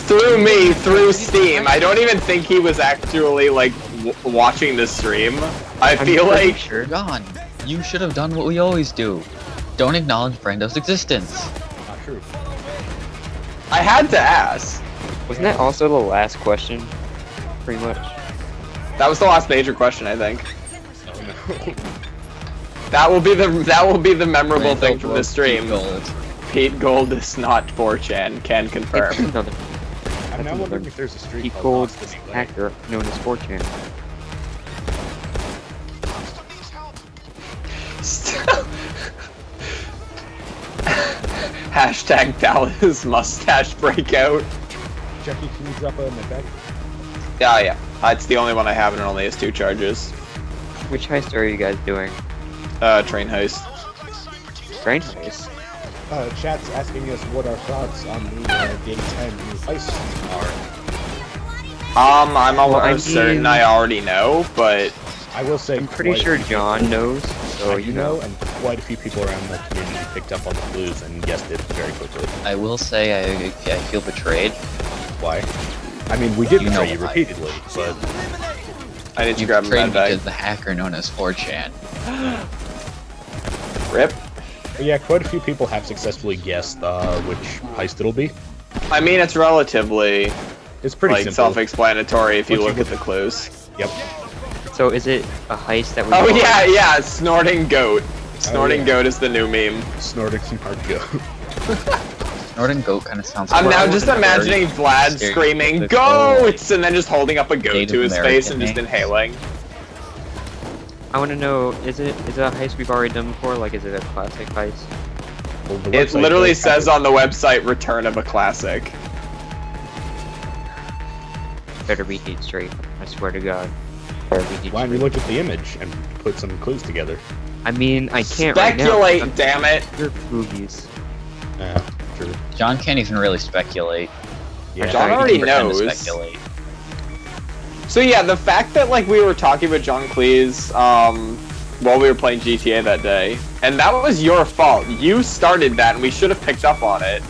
Through me, through Steam. I don't even think he was actually, like, watching the stream. I feel like...
Sure.
John, you should have done what we always do. Don't acknowledge Brando's existence.
Not true.
I had to ask.
Wasn't that also the last question? Pretty much.
That was the last major question, I think.
Oh no.
That will be the memorable
Brando
thing from the
broke
stream.
Pete Gold.
Pete Gold is not 4chan, can confirm.
Another
I'm now wondering if there's a street
Pete
called
Gold
Austin Lane.
hacker known as 4chan.
Hashtag Dallas mustache breakout.
Jackie, can you drop a medbag?
Yeah. It's the only one I have and it only has 2 charges.
Which heist are you guys doing?
Train heist.
Train heist?
Chat's asking us what our thoughts on the Day 10 new heists are.
I'm
Well, I
almost certain
mean-
I already know, but
I will say
I'm pretty
quite a
sure
few
John knows, so
people-
you know.
and quite a few people around the community picked up on the clues and guessed it very quickly.
I will say I feel betrayed.
Why? I mean, we did
You know
betray you
why.
repeatedly, but
I need to
You
grab
betrayed
my
me
bag.
to the hacker known as 4chan.
Rip.
but yeah, quite a few people have successfully guessed which heist it'll be.
I mean, it's relatively
It's pretty
like
simple.
self-explanatory if you
Once you
look
get
at the clues.
Yep.
So is it a heist that we
Oh
all-
yeah, snorting goat. Snorting
yeah.
goat is the new meme.
Snorting some hard go.
Snorting goat kind of sounds
I'm
like
now
a
just
very
imagining Vlad
stereotypical
screaming "Goats!" and then just holding up a goat
Native
to his face and
American
just
names.
inhaling.
I want to know, is it a heist we've already done before? Like, is it a classic heist?
Well, the
It
website
literally
does have
says on the website, "Return of a Classic."
Better be Heat Street. I swear to God. Better be Heat
Why don't you
Street.
look at the image and put some clues together?
I mean, I can't
Speculate,
right now.
damn it!
You're boogies.
True.
John can't even really speculate.
Yeah.
John
He
already
can pretend to
knows.
speculate.
So yeah, the fact that like we were talking about John Cleese while we were playing GTA that day, and that was your fault. You started that, and we should have picked up on it.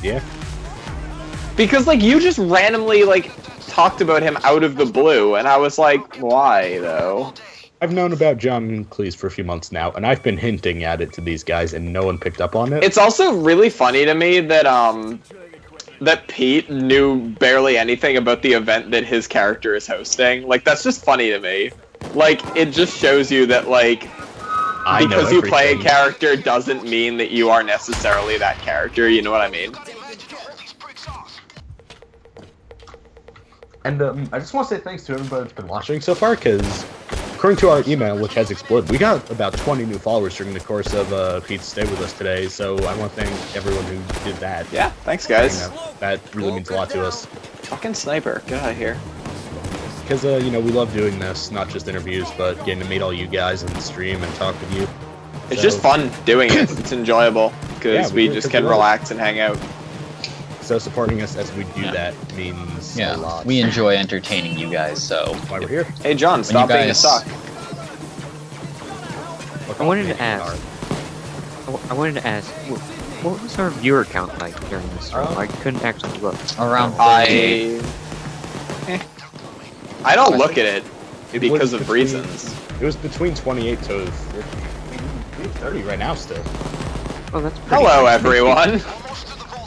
Yeah.
Because like you just randomly like talked about him out of the blue, and I was like, why though?
I've known about John Cleese for a few months now, and I've been hinting at it to these guys, and no one picked up on it.
It's also really funny to me that that Pete knew barely anything about the event that his character is hosting. Like that's just funny to me. Like it just shows you that like
I know
because you play a
everything.
character doesn't mean that you are necessarily that character. You know what I mean?
And I just want to say thanks to everybody that's been watching so far, because according to our email, which has exploded, we got about 20 new followers during the course of Pete's stay with us today, so I want to thank everyone who did that.
Yeah, thanks guys.
That really means a lot to us.
Fucking sniper, get out of here.
Because, we love doing this, not just interviews, but getting to meet all you guys and stream and talk with you.
It's
So-
just fun doing it. It's enjoyable because
Yeah,
we
do it
just
'cause
can
we love it.
relax and hang out.
So supporting us as we do
Yeah.
that means a
Yeah,
lot.
we enjoy entertaining you guys, so
That's why we're here.
Hey John, stop being a
guys-
suck.
I wanted to ask. I wanted to ask, what was our viewer count like during this stream? I couldn't actually look.
around
I don't look at it
It
because
was
of
between-
reasons.
It was between 28 to 30 right now still.
Oh, that's pretty
Hello
nice.
everyone.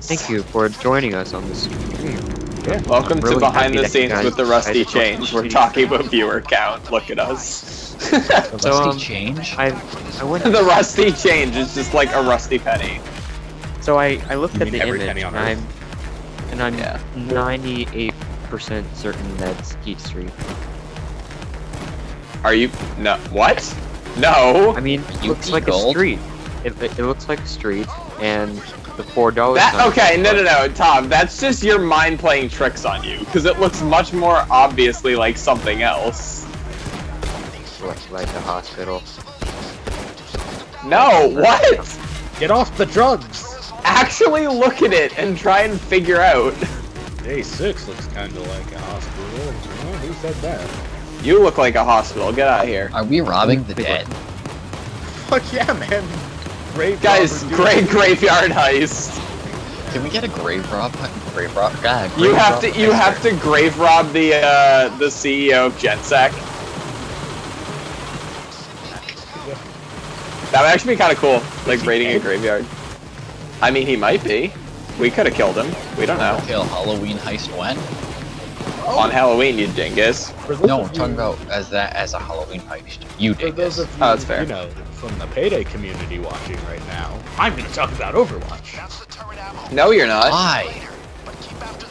Thank you for joining us on this stream.
Yeah.
Welcome
really
to Behind
happy
the
that you
Scenes
guys
with the Rusty
decided to watch
Change.
the
We're
video.
talking about viewer count. Look at us.
The
So,
Rusty Change?
I went.
The Rusty Change is just like a rusty penny.
So I looked
You
at
mean
the
every
image
penny on
and I'm
Yeah.
98% certain that's Heat Street.
Are you? No. What? No.
I mean, it
You
looks like a
eagled.
street. It looks like a street, and the $4.
That
sign
okay?
is
No,
like-
no, no, Tom. That's just your mind playing tricks on you because it looks much more obviously like something else.
Like a hospital.
No. What?
Get off the drugs!
Actually, look at it and try and figure out.
Day 6 looks kind of like a hospital. Well, who said that?
You look like a hospital. Get out of here,
Are we robbing the dead?
Fuck yeah, man! Grave
guys.
robber, dude.
Great graveyard heist.
Can we get a grave rob? Grave rob? God,
You
grave
have
rob
to. You have to grave rob the CEO of Gensec. That would actually be kind of cool, like raiding a graveyard. I mean, he might be. We could have killed him. We don't know.
Kill Halloween heist when?
On Halloween, you dingus.
For those
No,
of
I'm talking
you-
about as a Halloween heist. You
For
did
those
this.
of you,
Oh, that's fair.
From the Payday community watching right now, I'm gonna talk about Overwatch.
No, you're not.
Why?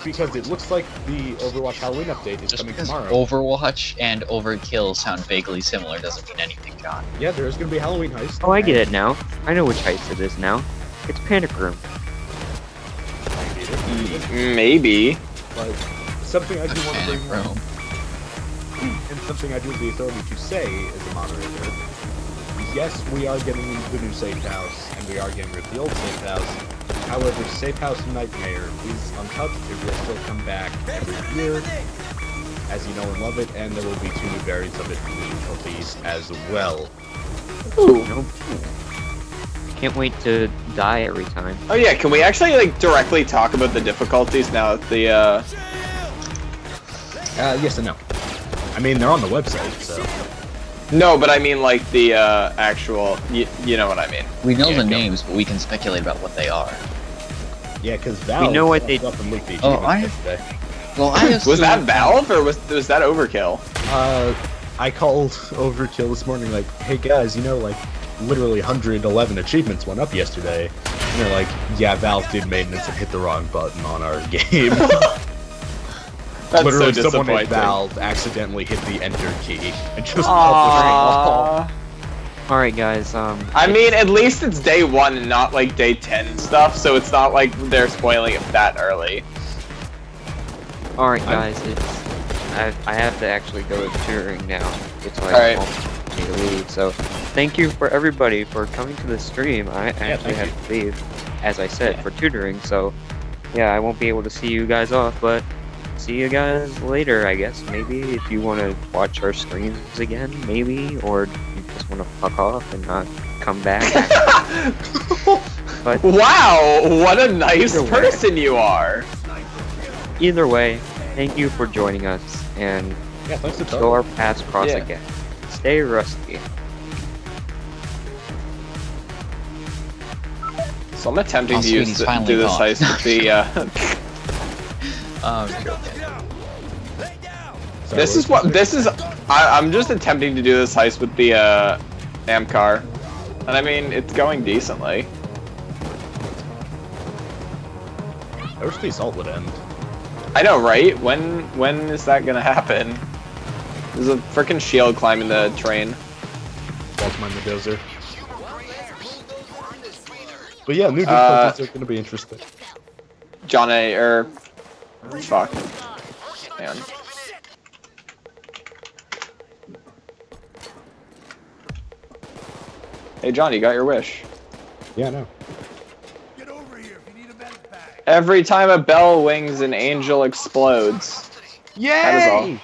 Because it looks like the Overwatch Halloween update is
Just
coming
because
tomorrow.
Overwatch and Overkill sound vaguely similar doesn't mean anything, John.
Yeah, there's gonna be a Halloween heist.
Oh, I get it now. I know which heist it is now. It's Panic Room.
Maybe.
But something I do want to bring
Panic
up,
room.
and something I do have the authority to say as a moderator, is yes, we are getting the new safe house, and we are getting rid of the old safe house. However, Safe House Nightmare is untouched. It will still come back every year, as you know and love it, and there will be 2 new variants of it in the difficulties as well.
Ooh.
Can't wait to die every time.
Oh yeah, can we actually like directly talk about the difficulties now that the
Yes and no. I mean, they're on the website, so...
No, but I mean like the actual you know what I mean.
We know
Yeah,
the
go.
names, but we can speculate about what they are.
Yeah, because Valve
know what they-
up and leaked the
Oh,
achievements yesterday.
Well, I assume...
Was that Valve or was that Overkill?
I called Overkill this morning, like, hey guys, like, literally 111 achievements went up yesterday. And they're like, yeah, Valve did maintenance and hit the wrong button on our game.
That's
Literally,
so
someone at
disappointing.
Valve accidentally hit the enter key and just published all.
All right, guys.
I mean, at least it's day 1 and not like day 10 stuff, so it's not like they're spoiling it that early.
All right, guys. I have to actually go tutoring now. It's like
Alright.
almost need to leave. So, thank you for everybody for coming to the stream. I actually
thank
have to leave, as I said, for tutoring. So, yeah, I won't be able to see you guys off, but see you guys later, I guess. Maybe if you want to watch our streams again, maybe, or you just want to fuck off and not come back. But
Wow, what a nice
Either way.
person you are.
either way, thank you for joining us, and
Yeah, thanks to
till our paths cross
Yeah.
again. Stay rusty.
So I'm attempting
Oh,
to
sweetie's finally
do this
gone.
heist with the.
I'm joking.
This is what this is. I'm just attempting to do this heist with the Amcar, and I mean it's going decently.
I wish the assault would end.
I know, right? When is that gonna happen? There's a freaking shield climbing the train.
Balls my Mendoza. But yeah, new difficulties are gonna be interesting.
John A. Fuck. Man. Hey John, you got your wish.
Yeah, no.
Every time a bell rings, an angel explodes.
Yay!
That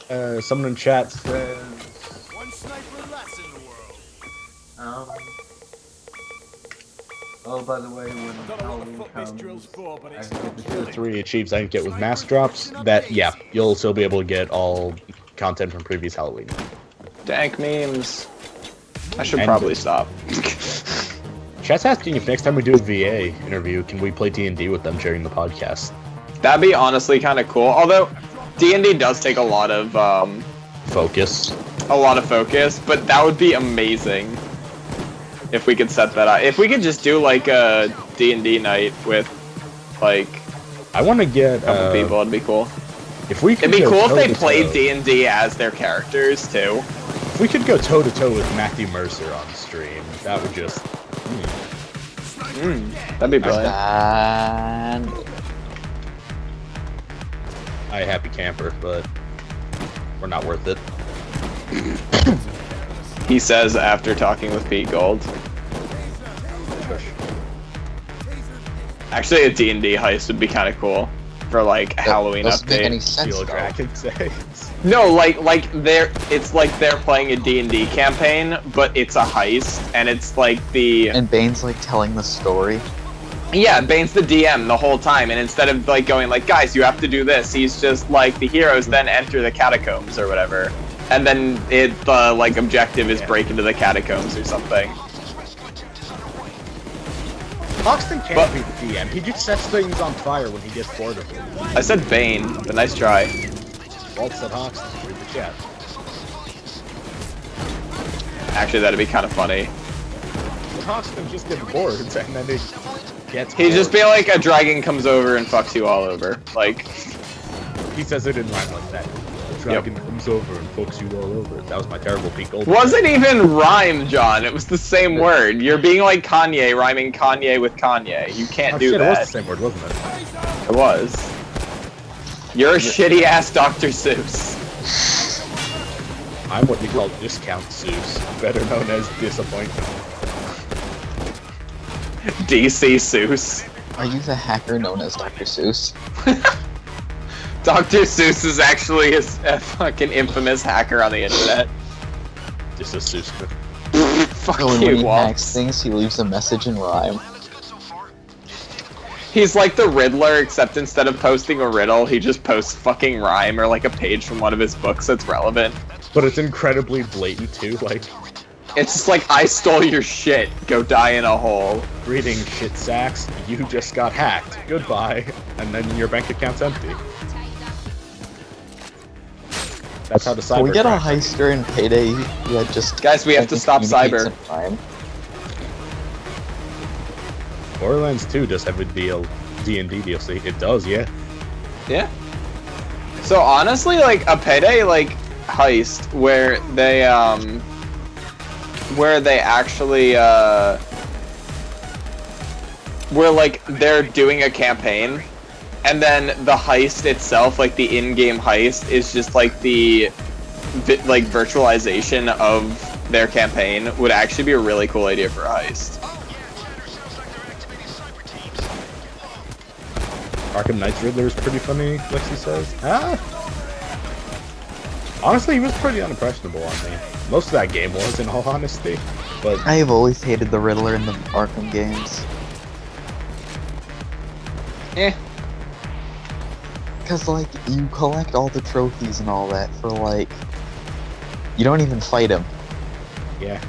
is all.
Someone in chat says
One sniper less in the world.
Oh, by the way, when
Don't know what the
Halloween
fuck this
comes,
drill's for, but it's
I can get the
killing.
3 achieves I can get with mass drops. That, yeah, you'll still be able to get all content from previous Halloween.
Dank memes. I should
And-
probably stop.
Chat's asking if next time we do a VA interview, can we play D&D with them during the podcast?
That'd be honestly kind of cool. Although D&D does take a lot of
Focus.
focus, but that would be amazing if we could set that up. If we could just do like a D&D night with like
I want to get
a couple people, it'd be cool.
If we could
It'd be
go
cool if they
toe-to-toe-
played D&D as their characters too.
If we could go toe to toe with Matthew Mercer on stream, that would just.
That'd be brilliant.
And
I happy camper, but we're not worth it.
He says after talking with Pete Gold. Actually, a D&D heist would be kind of cool for like Halloween
doesn't make any
update.
sense.
Steel
though.
Dragon says.
No, like it's like they're playing a D&D campaign, but it's a heist, and it's like the
And Bane's like telling the story.
yeah, Bane's the DM the whole time, and instead of like going like, guys, you have to do this, he's just like, the heroes then enter the catacombs or whatever, and then the like objective is break into the catacombs or something.
Hoxton can't
But-
be the DM. He just sets things on fire when he gets bored of it.
I said Bane, but nice try.
Walt said Hoxton. Read the chat.
Actually, that'd be kind of funny.
Hoxton just gets bored, and then he gets.
He'd just
bored.
be like, a dragon comes over and fucks you all over. Like,
He says it in rhyme like that. The dragon comes over and fucks you all over. That was my terrible Pete Gold.
wasn't even rhyme, John. It was the same word. You're being like Kanye, rhyming Kanye with Kanye. You can't
Oh,
do
shit,
that.
It was the same word, wasn't it?
It was. You're a shitty ass Dr. Seuss.
I'm what you call Discount Seuss, better known as Disappointment.
DC Seuss.
Are you the hacker known as Dr. Seuss?
Dr. Seuss is actually a fucking infamous hacker on the internet.
Just a Seuss.
Fuck
So when
you,
he
Walt.
hacks things, he leaves a message in rhyme.
He's like the Riddler, except instead of posting a riddle, he just posts fucking rhyme or like a page from one of his books that's relevant.
But it's incredibly blatant too, like
It's just like, I stole your shit, go die in a hole.
reading shit sacks, you just got hacked, goodbye, and then your bank account's empty. That's how the cyber
Can we get a
crack-
heister in Payday? Yeah, just
Guys, we have to stop cyber.
communicates in rhyme.
Borderlands 2 does have a D&D DLC. It does, yeah.
Yeah. So honestly, like a Payday like heist where they actually where like they're doing a campaign, and then the heist itself, like the in-game heist, is just like the like virtualization of their campaign would actually be a really cool idea for a heist.
Arkham Knight's Riddler is pretty funny, Lexi says. Honestly, he was pretty unimpressionable on me. Most of that game was, in all honesty. But
I have always hated the Riddler in the Arkham games. Because, like, you collect all the trophies and all that for, like... You don't even fight him.
yeah.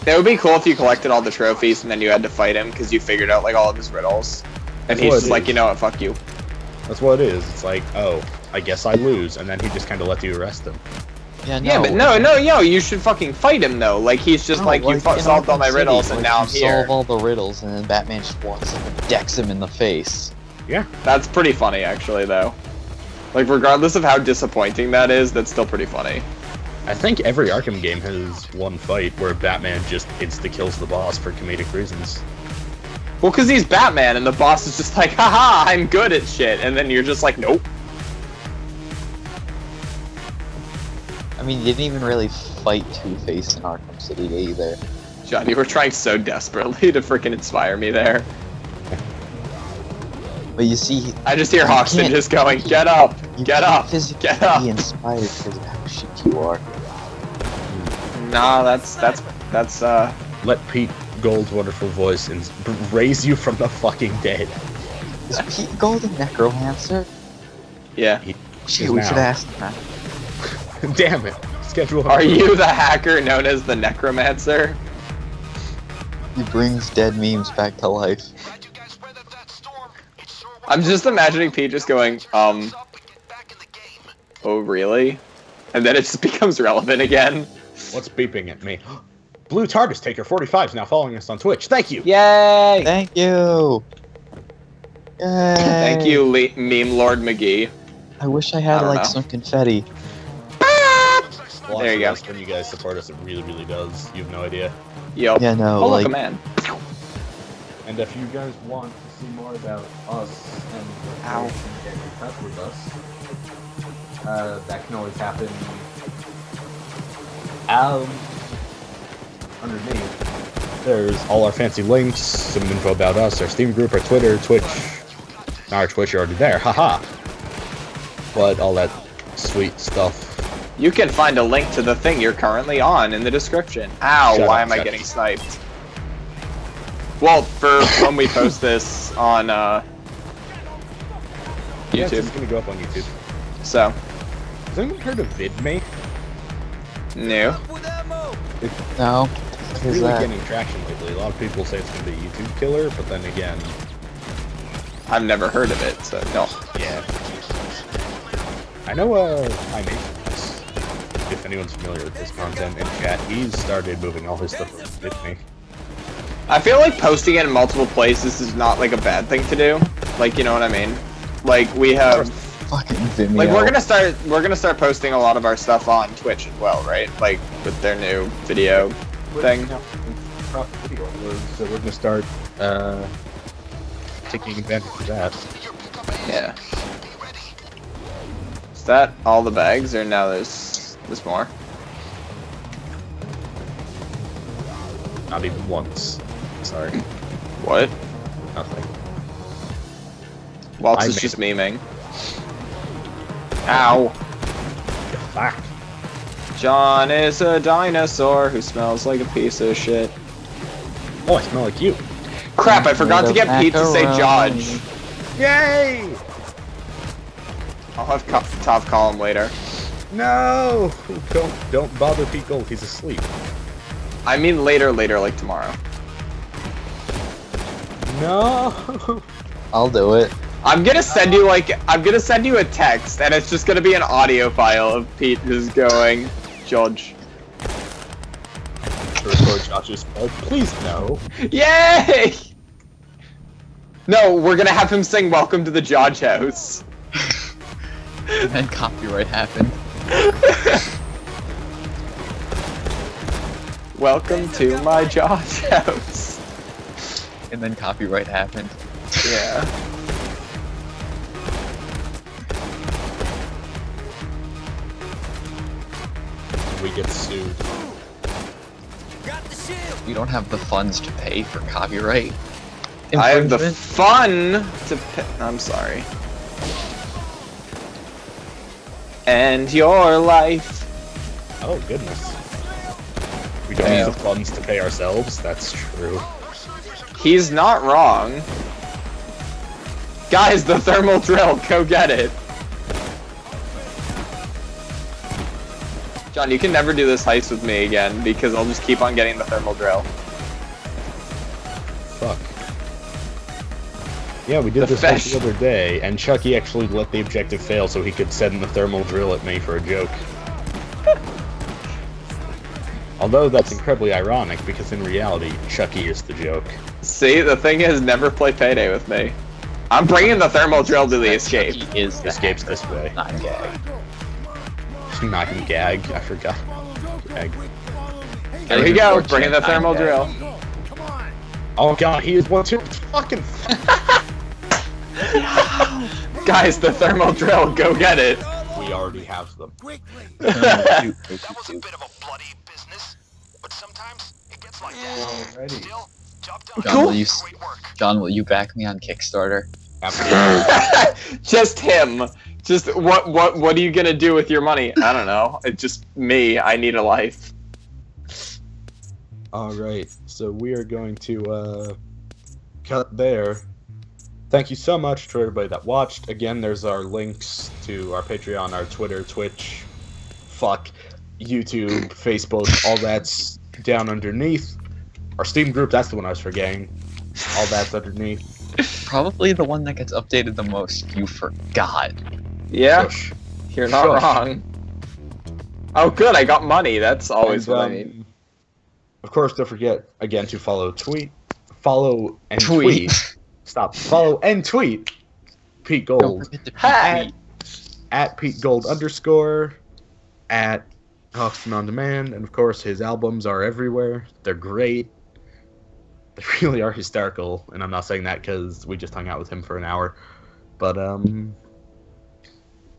It would be cool if you collected all the trophies and then you had to fight him because you figured out like all of his riddles. And
That's
he's
what
just
it
like,
is.
you know what, fuck you.
That's what it is. It's like, oh, I guess I lose, and then he just kind of lets you arrest him.
Yeah,
Yeah, but no, you should fucking fight him though. Like he's just
No,
like, you
in
solved all
Arkham
my
City,
riddles and
like,
now I'm
you
here.
solve all the riddles and then Batman just walks up and decks him in the face.
Yeah.
That's pretty funny actually though. Like regardless of how disappointing that is, that's still pretty funny.
I think every Arkham game has one fight where Batman just insta-kills the boss for comedic reasons.
Well, because he's Batman and the boss is just like, haha, I'm good at shit. And then you're just like, nope.
I mean, you didn't even really fight Two-Face in Arkham City either.
John, you were trying so desperately to freaking inspire me there.
But you see,
I just hear
You
Hoxton
can't-
just going, get up,
you
get
can't
up,
physically
get up.
be inspired because of how shit you are.
Nah, that's
Let Pete Gold's wonderful voice raise you from the fucking dead.
Is Pete Gold a necromancer?
yeah.
Shit,
is
we
now.
should ask him.
Damn it. Schedule.
Are you the hacker known as the Necromancer?
He brings dead memes back to life.
I'm just imagining Pete just going, oh really? And then it just becomes relevant again.
What's beeping at me? Blue TARDIS Taker 45 is now following us on Twitch. Thank you.
Yay!
Thank you! Yay!
Thank you, Meme Lord McGee.
I wish I
I
had,
don't
like,
know.
some confetti.
Well,
There you go.
When you guys support us, it really, really does. You have no idea.
Yo.
Yeah, no,
Oh,
like...
look, a man.
And if you guys want to see more about us and
Ow.
get in touch with us, that can always happen underneath.
There's all our fancy links, some info about us, our Steam group, our Twitter, Twitch. Not our Twitch, you're already there. Haha. But all that sweet stuff.
You can find a link to the thing you're currently on in the description. Ow,
Shut
why
up,
am I
Jeff.
getting sniped? Well, for when we post this on
Yeah,
YouTube.
it's gonna go up on YouTube.
So,
Has anyone heard of VidMate?
new.
No.
It's
Who's
really
that?
getting traction lately. A lot of people say it's gonna be a YouTube killer, but then again,
I've never heard of it, so no.
yeah. I know iMations, if anyone's familiar with this content in chat, he's started moving all his stuff over to VidMate.
I feel like posting it in multiple places is not like a bad thing to do. Like, you know what I mean? Like we have
Fucking Vimeo.
like we're gonna start posting a lot of our stuff on Twitch as well, right? Like with their new video thing.
So we're gonna start taking advantage of that.
Yeah. Is that all the bags or now there's more?
Not even once. Sorry.
What?
Nothing.
Waltz
I
is
made
just memeing. Ow.
Fuck.
John is a dinosaur who smells like a piece of shit.
Oh, I smell like you.
Crap, I forgot to
Made
get
of
Pete to say
macaroni.
Judge.
Yay!
I'll have Tov call him later.
No! Don't bother Pete Gold. He's asleep.
I mean later, like tomorrow.
No.
I'll do it.
I'm gonna send you a text and it's just gonna be an audio file of Pete just going, Judge.
Record Josh's. Oh, please no.
Yay! No, we're gonna have him sing "Welcome to the Judge House."
And then copyright happened.
Welcome to my Judge House.
And then copyright happened.
Yeah.
We get sued.
We don't have the funds to pay for copyright.
I have the
infringement.
fun to I'm sorry. And your life.
Oh, goodness. We don't have the funds to pay ourselves? That's true.
He's not wrong. Guys, the thermal drill, go get it. John, you can never do this heist with me again because I'll just keep on getting the thermal drill.
Fuck. Yeah, we did
The
this
fish.
the other day, and Chucky actually let the objective fail so he could send the thermal drill at me for a joke. Although that's incredibly ironic, because in reality, Chucky is the joke.
See, the thing is, never play Payday with me. I'm bringing the thermal drill to the escape.
Chucky is the
Escape's
hacker,
this way.
not gag.
Not in gag, I forgot. Gag.
There we go, bringing the thermal drill.
Oh god, he is one too. Fucking.
Guys, the thermal drill, go get it.
We already have them.
That was a bit of a bloody business, but sometimes it gets like that.
Already.
Still, job done.
John, will you back me on Kickstarter?
Absolutely.
Just him. Just what are you gonna do with your money? I don't know. It's just me. I need a life.
Alright, so we are going to cut there. Thank you so much to everybody that watched. Again, there's our links to our Patreon, our Twitter, Twitch, YouTube, Facebook, all that's down underneath. Our Steam group, that's the one I was forgetting. All that's underneath.
Probably the one that gets updated the most. You forgot.
Yeah,
Shush.
you're not
Shush.
wrong. Oh, good. I got money. That's always
And,
what I need.
Of course, don't forget, again, to follow and
Tweet.
tweet. Stop. Follow and tweet Pete
Don't
Gold.
forget to
Hi.
At Pete Gold _ at Hoxton On Demand, and of course his albums are everywhere. They're great. They really are hysterical, and I'm not saying that because we just hung out with him for an hour. But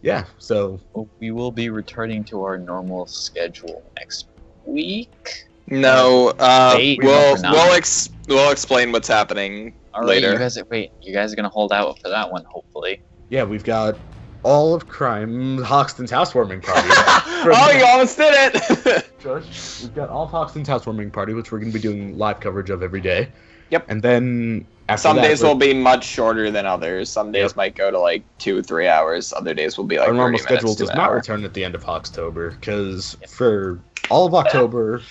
yeah. So
We will be returning to our normal schedule next week.
No,
Wait,
we'll
no, we're
we'll explain what's happening
Alright,
later.
you guys are gonna hold out for that one, hopefully.
yeah, we've got all of crime Hoxton's housewarming party.
Oh, you almost did it!
Josh, we've got all of Hoxton's housewarming party, which we're going to be doing live coverage of every day.
Yep.
And then after
Some
that,
days
we're-
will be much shorter than others. Some days
Yep.
might go to like 2-3 hours. Other days will be like
our
30
normal
minutes
schedule
to
does
an
not
hour.
return at the end of October, because for all of October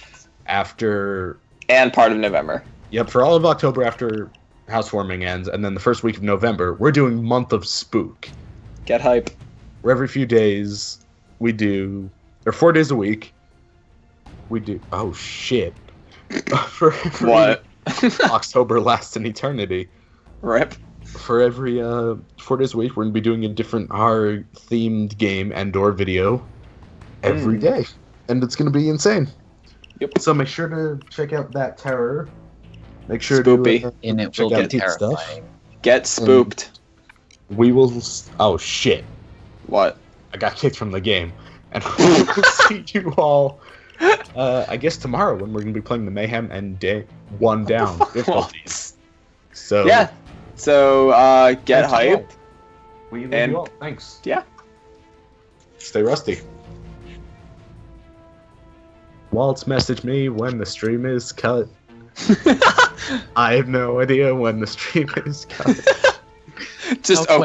after
And part of November.
for all of October after housewarming ends, and then the first week of November, we're doing Month of Spook,
Get hype.
where every few days we do, or 4 days a week, we do, oh shit. For every
What?
October lasts an eternity.
Rip.
For every 4 days a week, we're gonna be doing a different horror themed game and/or video every day, and it's gonna be insane.
Yep.
So make sure to check out That Terror. Make sure
Spoopy.
to
And it
check
will
out
get
Pete's stuff.
terrifying.
Get spooked.
We will. Oh shit!
What?
I got kicked from the game, and we will see you all. I guess tomorrow when we're gonna be playing the Mayhem and Day One Down difficulties. So
Yeah. So, get
thanks to you all.
hyped.
We love
And-
you all. Thanks.
Yeah.
Stay rusty. Waltz message me when the stream is cut. I have no idea when the stream is cut.
Just
Okay.